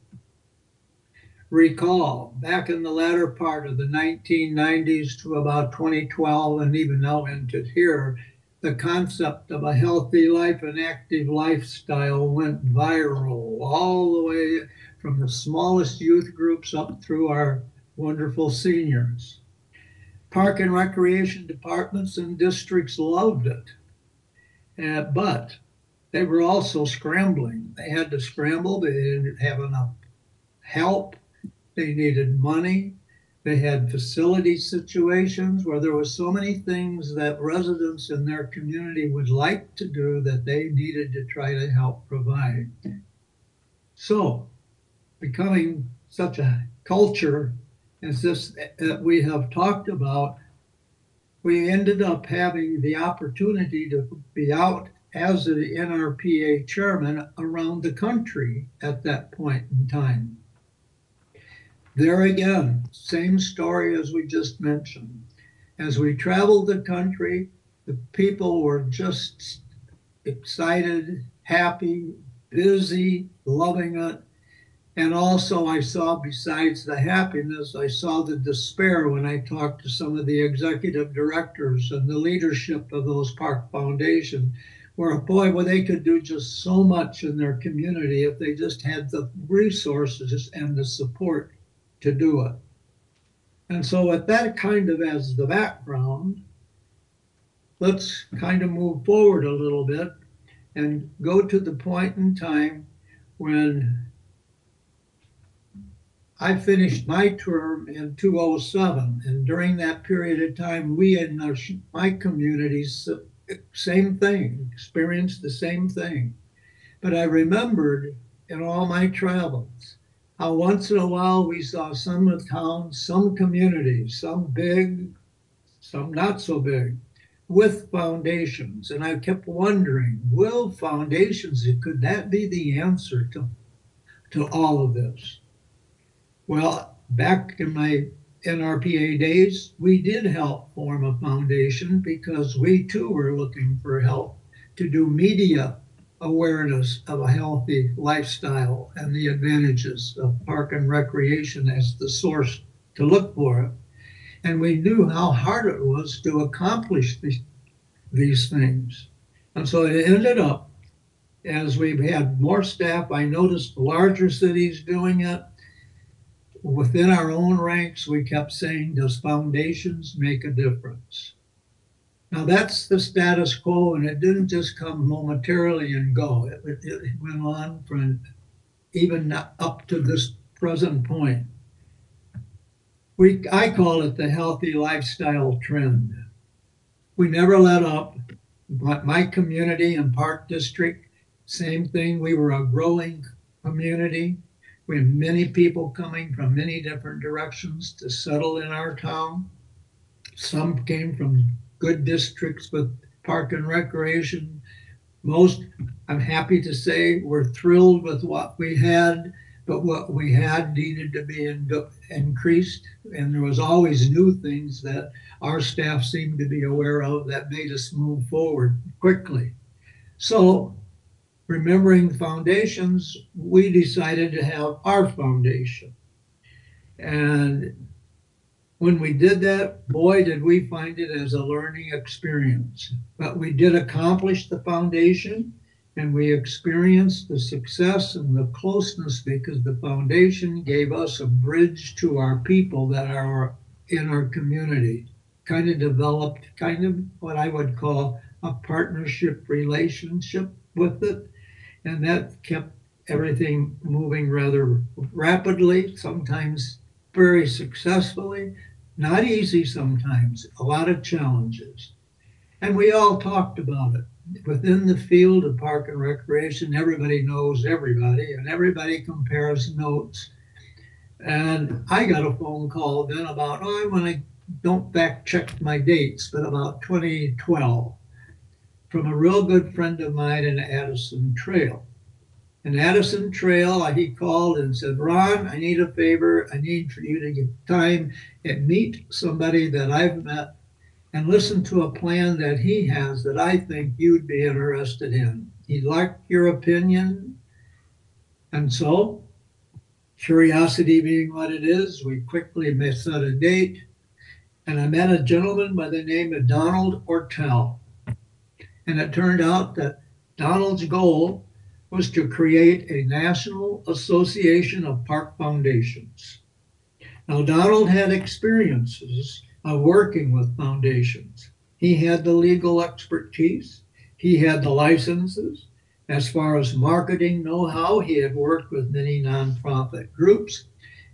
Recall, back in the latter part of the 1990s to about 2012 and even now into here, the concept of a healthy life and active lifestyle went viral all the way from the smallest youth groups up through our wonderful seniors. Park and recreation departments and districts loved it, but they were also scrambling. They had to scramble. They didn't have enough help. They needed money. They had facility situations where there were so many things that residents in their community would like to do that they needed to try to help provide. So, becoming such a culture as this that we have talked about, we ended up having the opportunity to be out as the NRPA chairman around the country at that point in time. There again, same story as we just mentioned. As we traveled the country, the people were just excited, happy, busy, loving it. And also I saw, besides the happiness, I saw the despair when I talked to some of the executive directors and the leadership of those park foundations, where, boy, well, they could do just so much in their community if they just had the resources and the support to do it. And so with that kind of as the background, let's kind of move forward a little bit and go to the point in time when I finished my term in 2007. And during that period of time, we in my communities, same thing, experienced the same thing. But I remembered in all my travels how once in a while we saw some towns, some communities, some big, some not so big, with foundations. And I kept wondering, will foundations, could that be the answer to all of this? Well, back in my NRPA days, we did help form a foundation because we too were looking for help to do media awareness of a healthy lifestyle and the advantages of park and recreation as the source to look for it. And we knew how hard it was to accomplish these things. And so it ended up, as we had more staff, I noticed larger cities doing it. Within our own ranks, we kept saying, does foundations make a difference? Now that's the status quo, and it didn't just come momentarily and go. It went on from even up to this present point. I call it the healthy lifestyle trend. We never let up. My community and park district, same thing. We were a growing community. We had many people coming from many different directions to settle in our town. Some came from good districts with park and recreation. Most, I'm happy to say, were thrilled with what we had, but what we had needed to be increased. And there was always new things that our staff seemed to be aware of that made us move forward quickly. So, remembering foundations, we decided to have our foundation. And When we did that, boy, did we find it as a learning experience. But we did accomplish the foundation, and we experienced the success and the closeness because the foundation gave us a bridge to our people that are in our community. Kind of developed kind of what I would call a partnership relationship with it, and that kept everything moving rather rapidly, sometimes very successfully. Not easy sometimes, a lot of challenges. And we all talked about it. Within the field of park and recreation, everybody knows everybody, and everybody compares notes. And I got a phone call then about, when I don't fact check my dates, but about 2012, from a real good friend of mine in Addison Trail. In Addison Trail, he called and said, Ron, I need a favor. I need for you to get time and meet somebody that I've met and listen to a plan that he has that I think you'd be interested in. He'd like your opinion. And so, curiosity being what it is, we quickly set a date. And I met a gentleman by the name of Donald Ortell. And it turned out that Donald's goal was to create a National Association of Park Foundations. Now, Donald had experiences of working with foundations. He had the legal expertise. He had the licenses. As far as marketing know-how, he had worked with many nonprofit groups.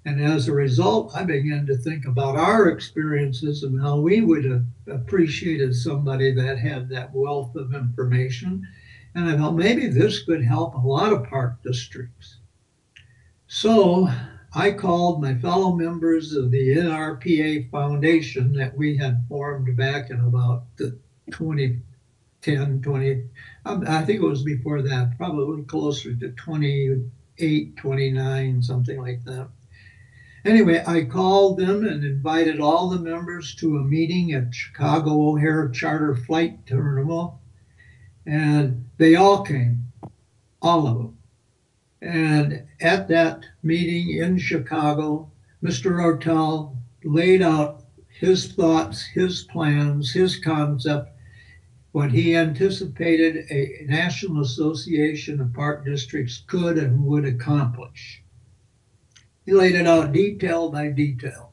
And as a result, I began to think about our experiences and how we would have appreciated somebody that had that wealth of information. And I thought maybe this could help a lot of park districts. So I called my fellow members of the NRPA Foundation that we had formed back in about the 2010, I think it was before that, probably closer to 28, 29, something like that. Anyway, I called them and invited all the members to a meeting at Chicago O'Hare Charter Flight Terminal. And they all came, all of them. And at that meeting in Chicago, Mr. Ortell laid out his thoughts, his plans, his concept, what he anticipated a National Association of Park Districts could and would accomplish. He laid it out detail by detail.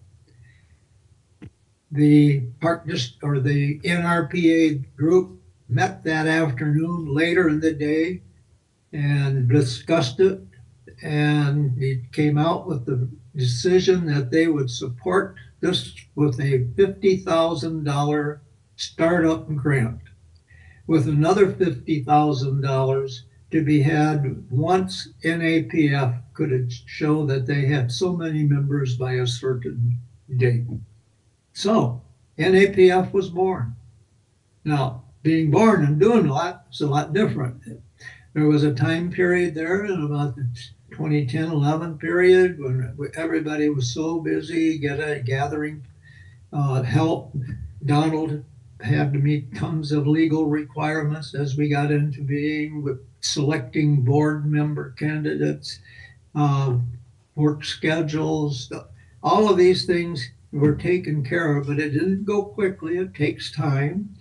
The the NRPA group met that afternoon later in the day and discussed it, and it came out with the decision that they would support this with a $50,000 startup grant, with another $50,000 to be had once NAPF could show that they had so many members by a certain date. So NAPF was born. Now, being born and doing a lot is a lot different. There was a time period there in about the 2010-11 period when everybody was so busy gathering help. Donald had to meet tons of legal requirements as we got into being with selecting board member candidates, work schedules, all of these things were taken care of, but it didn't go quickly. It takes time.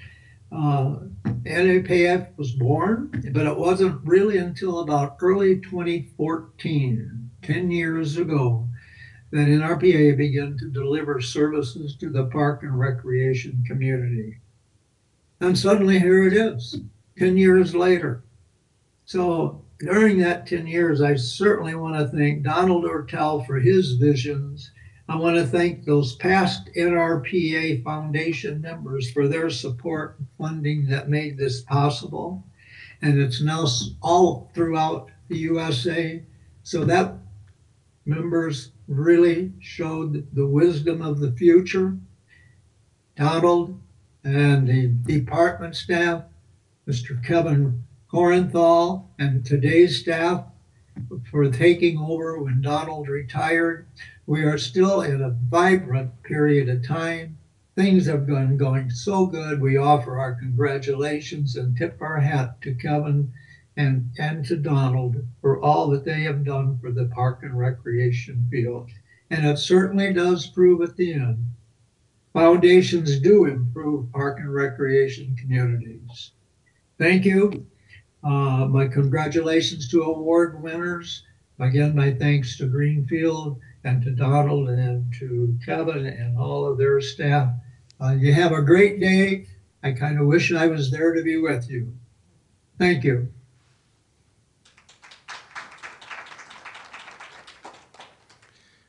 NAPF was born, but it wasn't really until about early 2014, 10 years ago, that NRPA began to deliver services to the park and recreation community. And suddenly here it is, 10 years later. So during that 10 years, I certainly want to thank Donald Ortell for his visions. I want to thank those past NRPA Foundation members for their support and funding that made this possible. And it's now all throughout the USA. So that members really showed the wisdom of the future. Donald and the department staff, Mr. Kevin Horenthal, and today's staff for taking over when Donald retired. We are still in a vibrant period of time. Things have been going so good. We offer our congratulations and tip our hat to Kevin and to Donald for all that they have done for the park and recreation field. And it certainly does prove at the end Foundations do improve park and recreation communities. Thank you. My congratulations to award winners. Again, my thanks to Greenfield and to Donald and to Kevin and all of their staff. You have a great day. I kind of wish I was there to be with you. Thank you.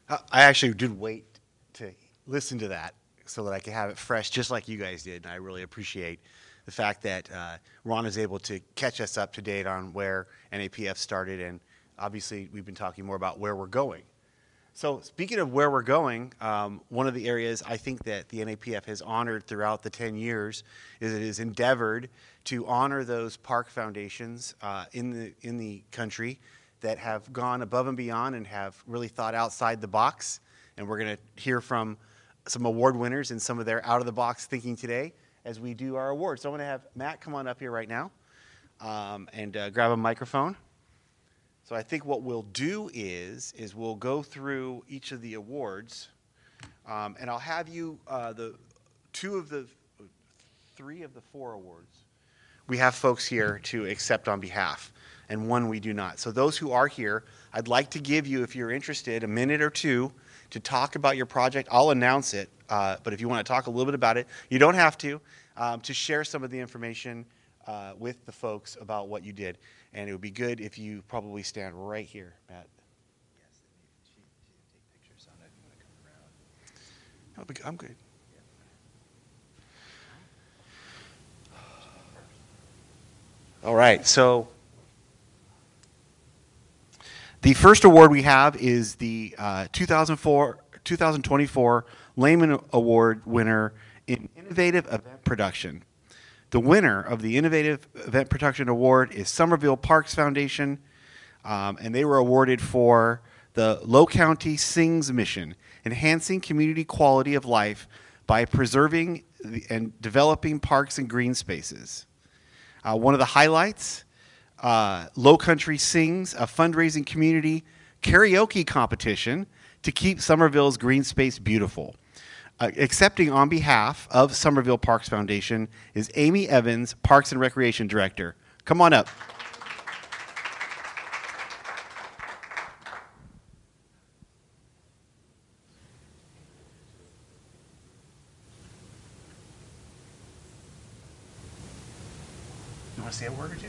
I actually did wait to listen to that so that I could have it fresh, just like you guys did. And I really appreciate the fact that Ron is able to catch us up to date on where NAPF started. And obviously, we've been talking more about where we're going. So speaking of where we're going, one of the areas I think that the NAPF has honored throughout the 10 years is it has endeavored to honor those park foundations in the country that have gone above and beyond and have really thought outside the box. And we're going to hear from some award winners and some of their out-of-the-box thinking today as we do our awards. So I'm going to have Matt come on up here right now and grab a microphone. So I think what we'll do is we'll go through each of the awards, and I'll have you the 3 of the 4 awards. We have folks here to accept on behalf, and 1 we do not. So those who are here, I'd like to give you, if you're interested, a minute or 2 to talk about your project. I'll announce it, but if you want to talk a little bit about it, you don't have to share some of the information with the folks about what you did. And it would be good if you probably stand right here, Matt. Yes, she can take pictures on it if you want to come around. I'm good. All right, so the first award we have is the 2024 Lehman Award winner in Innovative Event Production. The winner of the Innovative Event Production Award is Somerville Parks Foundation, and they were awarded for the Low County Sings mission, enhancing community quality of life by preserving and developing parks and green spaces. One of the highlights, Low Country Sings, a fundraising community karaoke competition to keep Somerville's green space beautiful. Accepting on behalf of Somerville Parks Foundation is Amy Evans, Parks and Recreation Director. Come on up. You want to say a word or two?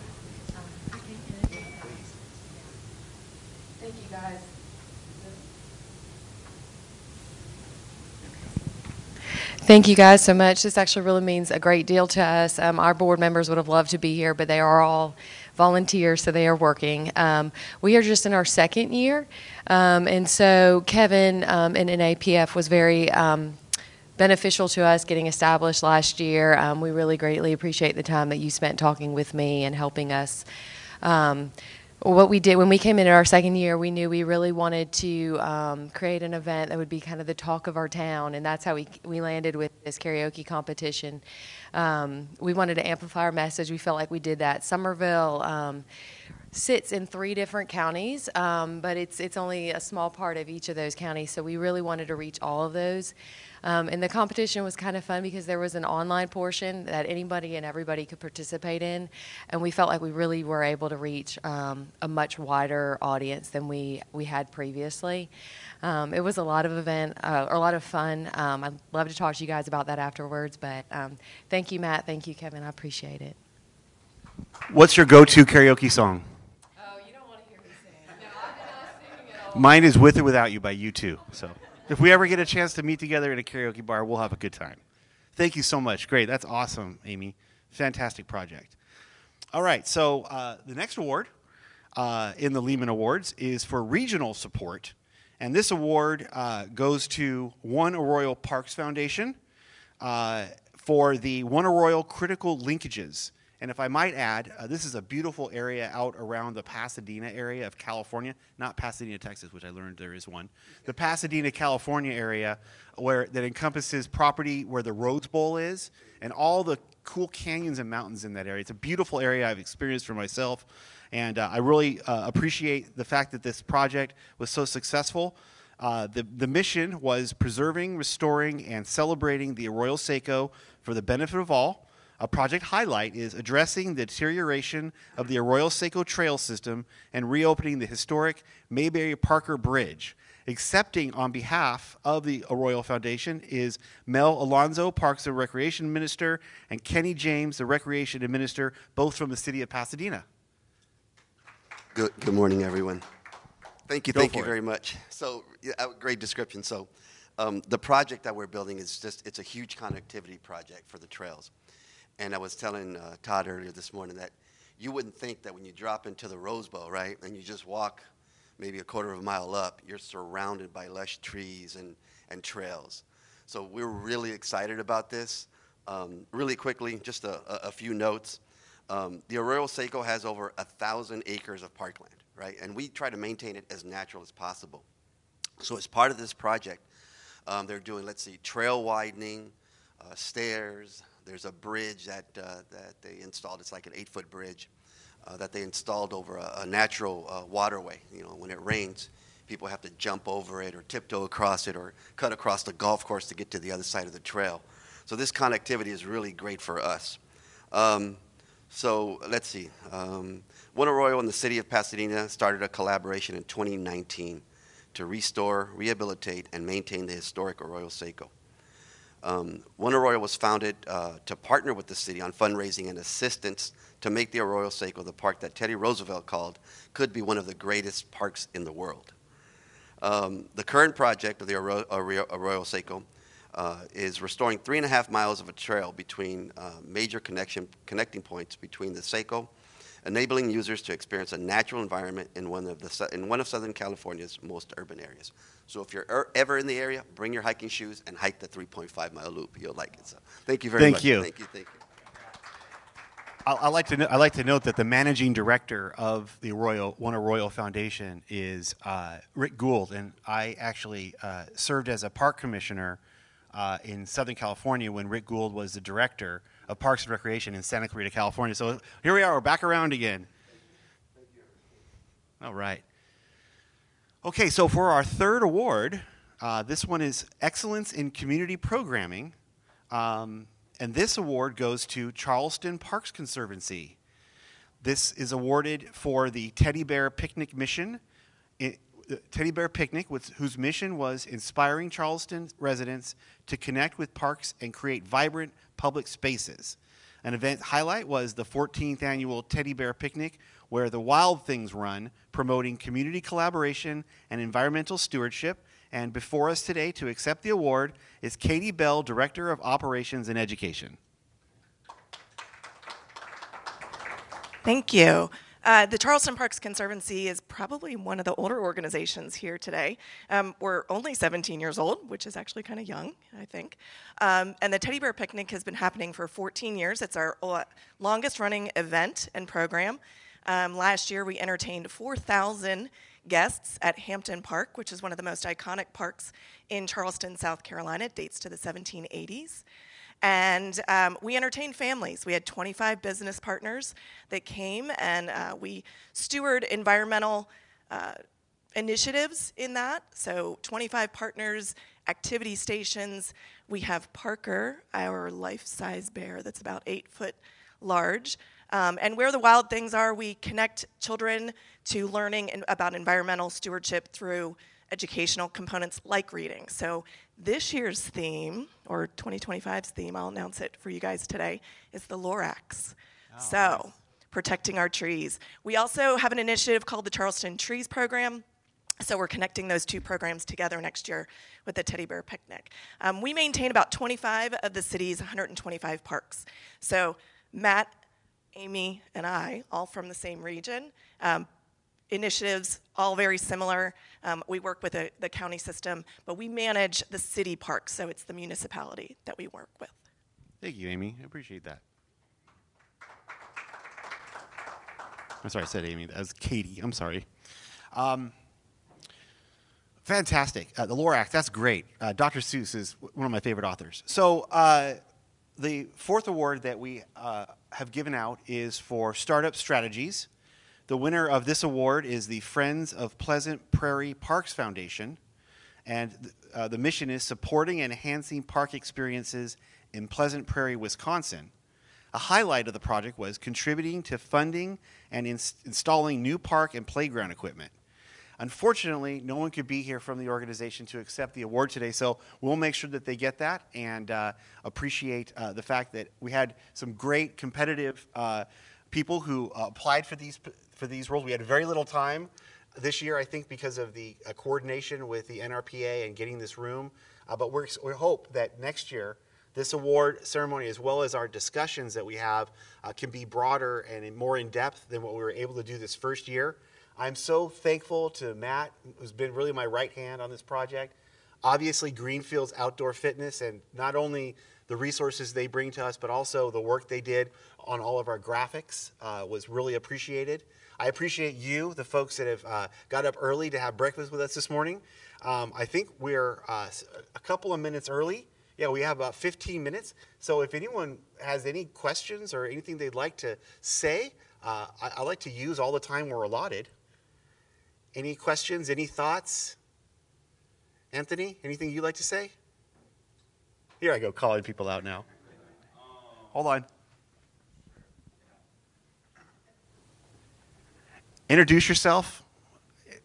Thank you, guys. Thank you guys so much. This actually really means a great deal to us. Our board members would have loved to be here, but they are all volunteers, so they are working. We are just in our 2nd year, and so Kevin in NAPF was very beneficial to us getting established last year. We really greatly appreciate the time that you spent talking with me and helping us. What we did when we came in our 2nd year, we knew we really wanted to create an event that would be kind of the talk of our town, and that's how we landed with this karaoke competition. We wanted to amplify our message. We felt like we did that. Somerville sits in 3 different counties, but it's only a small part of each of those counties, so we really wanted to reach all of those. And the competition was kind of fun because there was an online portion that anybody and everybody could participate in, and we felt like we really were able to reach a much wider audience than we had previously. It was a lot of fun. I'd love to talk to you guys about that afterwards, but thank you, Matt. Thank you, Kevin. I appreciate it. What's your go-to karaoke song? Oh, you don't want to hear me sing. No, I'm not singing at all. Mine is With or Without You by U2. So if we ever get a chance to meet together at a karaoke bar, we'll have a good time. Thank you so much. Great. That's awesome, Amy. Fantastic project. All right. So the next award in the Lehman Awards is for regional support. And this award goes to One Arroyo Parks Foundation for the One Arroyo Critical Linkages. And if I might add, this is a beautiful area out around the Pasadena area of California, not Pasadena, Texas, which I learned there is one. The Pasadena, California area that encompasses property where the Rose Bowl is and all the cool canyons and mountains in that area. It's a beautiful area I've experienced for myself, and I really appreciate the fact that this project was so successful. The mission was preserving, restoring, and celebrating the Arroyo Seco for the benefit of all. A project highlight is addressing the deterioration of the Arroyo Seco trail system and reopening the historic Mayberry-Parker Bridge. Accepting on behalf of the Arroyo Foundation is Mel Alonzo, Parks and Recreation Minister, and Kenny James, the Recreation Administrator, both from the city of Pasadena. Good morning, everyone. Thank you very much. So, great description. So, the project that we're building is it's a huge connectivity project for the trails. And I was telling Todd earlier this morning that you wouldn't think that when you drop into the Rosebrock, right, and you just walk maybe a quarter of a mile up, you're surrounded by lush trees and trails. So we're really excited about this. Really quickly, just a few notes. The Arroyo Seco has over 1,000 acres of parkland, right? And we try to maintain it as natural as possible. So as part of this project, they're doing, trail widening, stairs. There's a bridge that they installed. It's like an 8-foot bridge that they installed over a natural waterway. You know, when it rains, people have to jump over it or tiptoe across it or cut across the golf course to get to the other side of the trail. So this connectivity is really great for us. So let's see. One Arroyo and the city of Pasadena started a collaboration in 2019 to restore, rehabilitate, and maintain the historic Arroyo Seco. One Arroyo was founded to partner with the city on fundraising and assistance to make the Arroyo Seco the park that Teddy Roosevelt called could be one of the greatest parks in the world. The current project of the Arroyo Seco is restoring 3.5 miles of a trail between major connecting points between the Seco, enabling users to experience a natural environment in one of Southern California's most urban areas. So if you're ever in the area, bring your hiking shoes and hike the 3.5-mile loop. You'll like it. So thank you very much. Thank you. Thank you. I like to note that the managing director of the One Arroyo Foundation is Rick Gould, and I actually served as a park commissioner in Southern California when Rick Gould was the director of Parks and Recreation in Santa Clarita, California. So here we are, we're back around again. Thank you. All right. Okay, so for our third award, this one is Excellence in Community Programming, and this award goes to Charleston Parks Conservancy. This is awarded for the Teddy Bear Picnic mission, Teddy Bear Picnic, whose mission was inspiring Charleston residents to connect with parks and create vibrant public spaces. An event highlight was the 14th annual Teddy Bear Picnic, where the Wild Things Run, promoting community collaboration and environmental stewardship. And before us today to accept the award is Katie Bell, Director of Operations and Education. Thank you. The Charleston Parks Conservancy is probably one of the older organizations here today. We're only 17 years old, which is actually kind of young, I think. And the Teddy Bear Picnic has been happening for 14 years. It's our longest running event and program. Last year, we entertained 4,000 guests at Hampton Park, which is one of the most iconic parks in Charleston, South Carolina. It dates to the 1780s. And we entertained families. We had 25 business partners that came, and we steward environmental initiatives in that. So 25 partners, activity stations. We have Parker, our life-size bear that's about 8 foot large. And where the Wild Things are, we connect children to learning about environmental stewardship through educational components like reading. So this year's theme, or 2025's theme, I'll announce it for you guys today, is the Lorax. Oh, so, nice. Protecting our trees. We also have an initiative called the Charleston Trees Program. So we're connecting those two programs together next year with the Teddy Bear Picnic. We maintain about 25 of the city's 125 parks. So Matt, Amy, and I, all from the same region. Initiatives, all very similar. We work with the county system, but we manage the city parks, so it's the municipality that we work with. Thank you, Amy. I appreciate that. I'm sorry, I said Amy. That was Katie. I'm sorry. Fantastic. The Lorax, that's great. Dr. Seuss is one of my favorite authors. So the fourth award that we have given out is for Startup Strategies. The winner of this award is the Friends of Pleasant Prairie Parks Foundation. And the mission is supporting and enhancing park experiences in Pleasant Prairie, Wisconsin. A highlight of the project was contributing to funding and installing new park and playground equipment. Unfortunately, no one could be here from the organization to accept the award today, so we'll make sure that they get that and appreciate the fact that we had some great competitive people who applied for these roles. We had very little time this year, I think, because of the coordination with the NRPA and getting this room. But we hope that next year, this award ceremony, as well as our discussions that we have, can be broader and more in depth than what we were able to do this first year. I'm so thankful to Matt, who's been really my right hand on this project. Obviously, Greenfields Outdoor Fitness, and not only the resources they bring to us, but also the work they did on all of our graphics was really appreciated. I appreciate you, the folks that have got up early to have breakfast with us this morning. I think we're a couple of minutes early. Yeah, we have about 15 minutes. So if anyone has any questions or anything they'd like to say, I like to use all the time we're allotted. Any questions, any thoughts? Anthony, anything you'd like to say? Here I go, calling people out now. Hold on. Introduce yourself.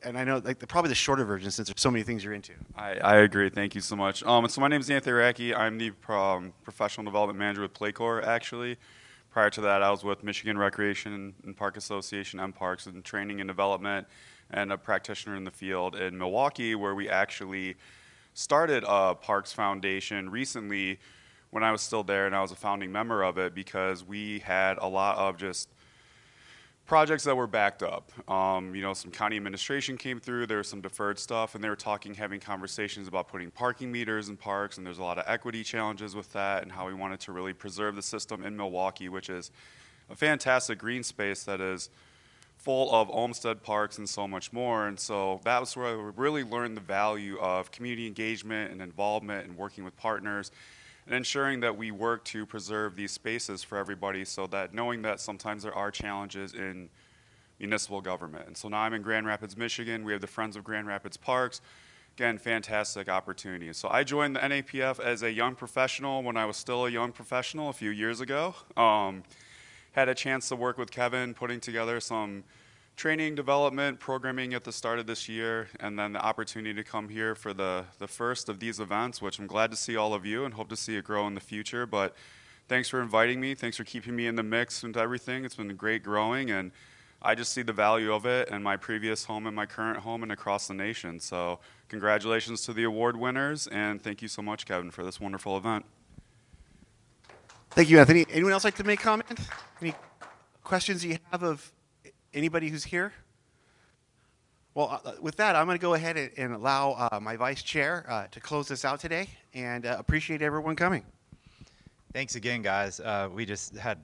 And I know probably the shorter version since there's so many things you're into. I agree. Thank you so much. So my name is Anthony Racki. I'm the professional development manager with Playcorps, actually. Prior to that, I was with Michigan Recreation and Park Association, MParks, in training and development, and a practitioner in the field in Milwaukee, where we actually started a Parks Foundation recently when I was still there, and I was a founding member of it because we had a lot of just projects that were backed up. Some county administration came through, there was some deferred stuff, and they were having conversations about putting parking meters in parks, and there's a lot of equity challenges with that, and how we wanted to really preserve the system in Milwaukee, which is a fantastic green space that is full of Olmsted parks and so much more. And so that was where I really learned the value of community engagement and involvement and working with partners and ensuring that we work to preserve these spaces for everybody, so that knowing that sometimes there are challenges in municipal government. And so now I'm in Grand Rapids, Michigan. We have the Friends of Grand Rapids Parks. Again, fantastic opportunity. So I joined the NAPF as a young professional when I was still a young professional a few years ago. Had a chance to work with Kevin putting together some training development programming at the start of this year, and then the opportunity to come here for the first of these events, which I'm glad to see all of you and hope to see it grow in the future. But thanks for inviting me. Thanks for keeping me in the mix and everything. It's been great growing, and I just see the value of it in my previous home and my current home and across the nation. So congratulations to the award winners, and thank you so much, Kevin, for this wonderful event. Thank you, Anthony. Anyone else like to make comment? Any questions you have of anybody who's here? Well, with that, I'm going to go ahead and allow my vice chair to close this out today, and appreciate everyone coming. Thanks again, guys. We just had,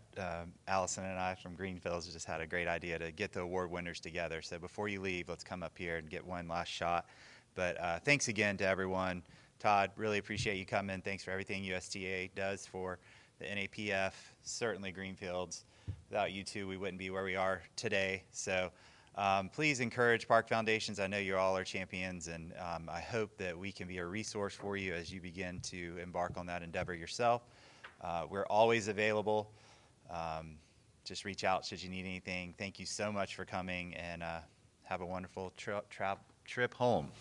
Allison and I from Greenfields just had a great idea to get the award winners together. So before you leave, let's come up here and get one last shot. But thanks again to everyone. Todd, really appreciate you coming. Thanks for everything USTA does for the NAPF, certainly Greenfields. Without you two, we wouldn't be where we are today. So please encourage park foundations. I know you all are champions, and I hope that we can be a resource for you as you begin to embark on that endeavor yourself. We're always available. Just reach out should you need anything. Thank you so much for coming, and have a wonderful trip home.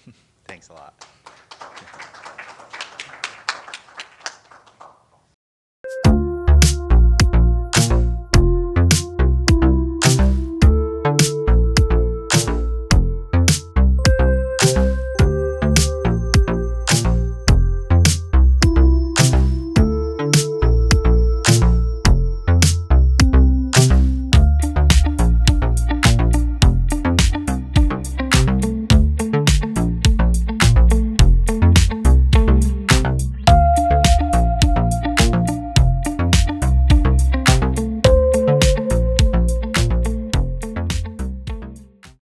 Thanks a lot.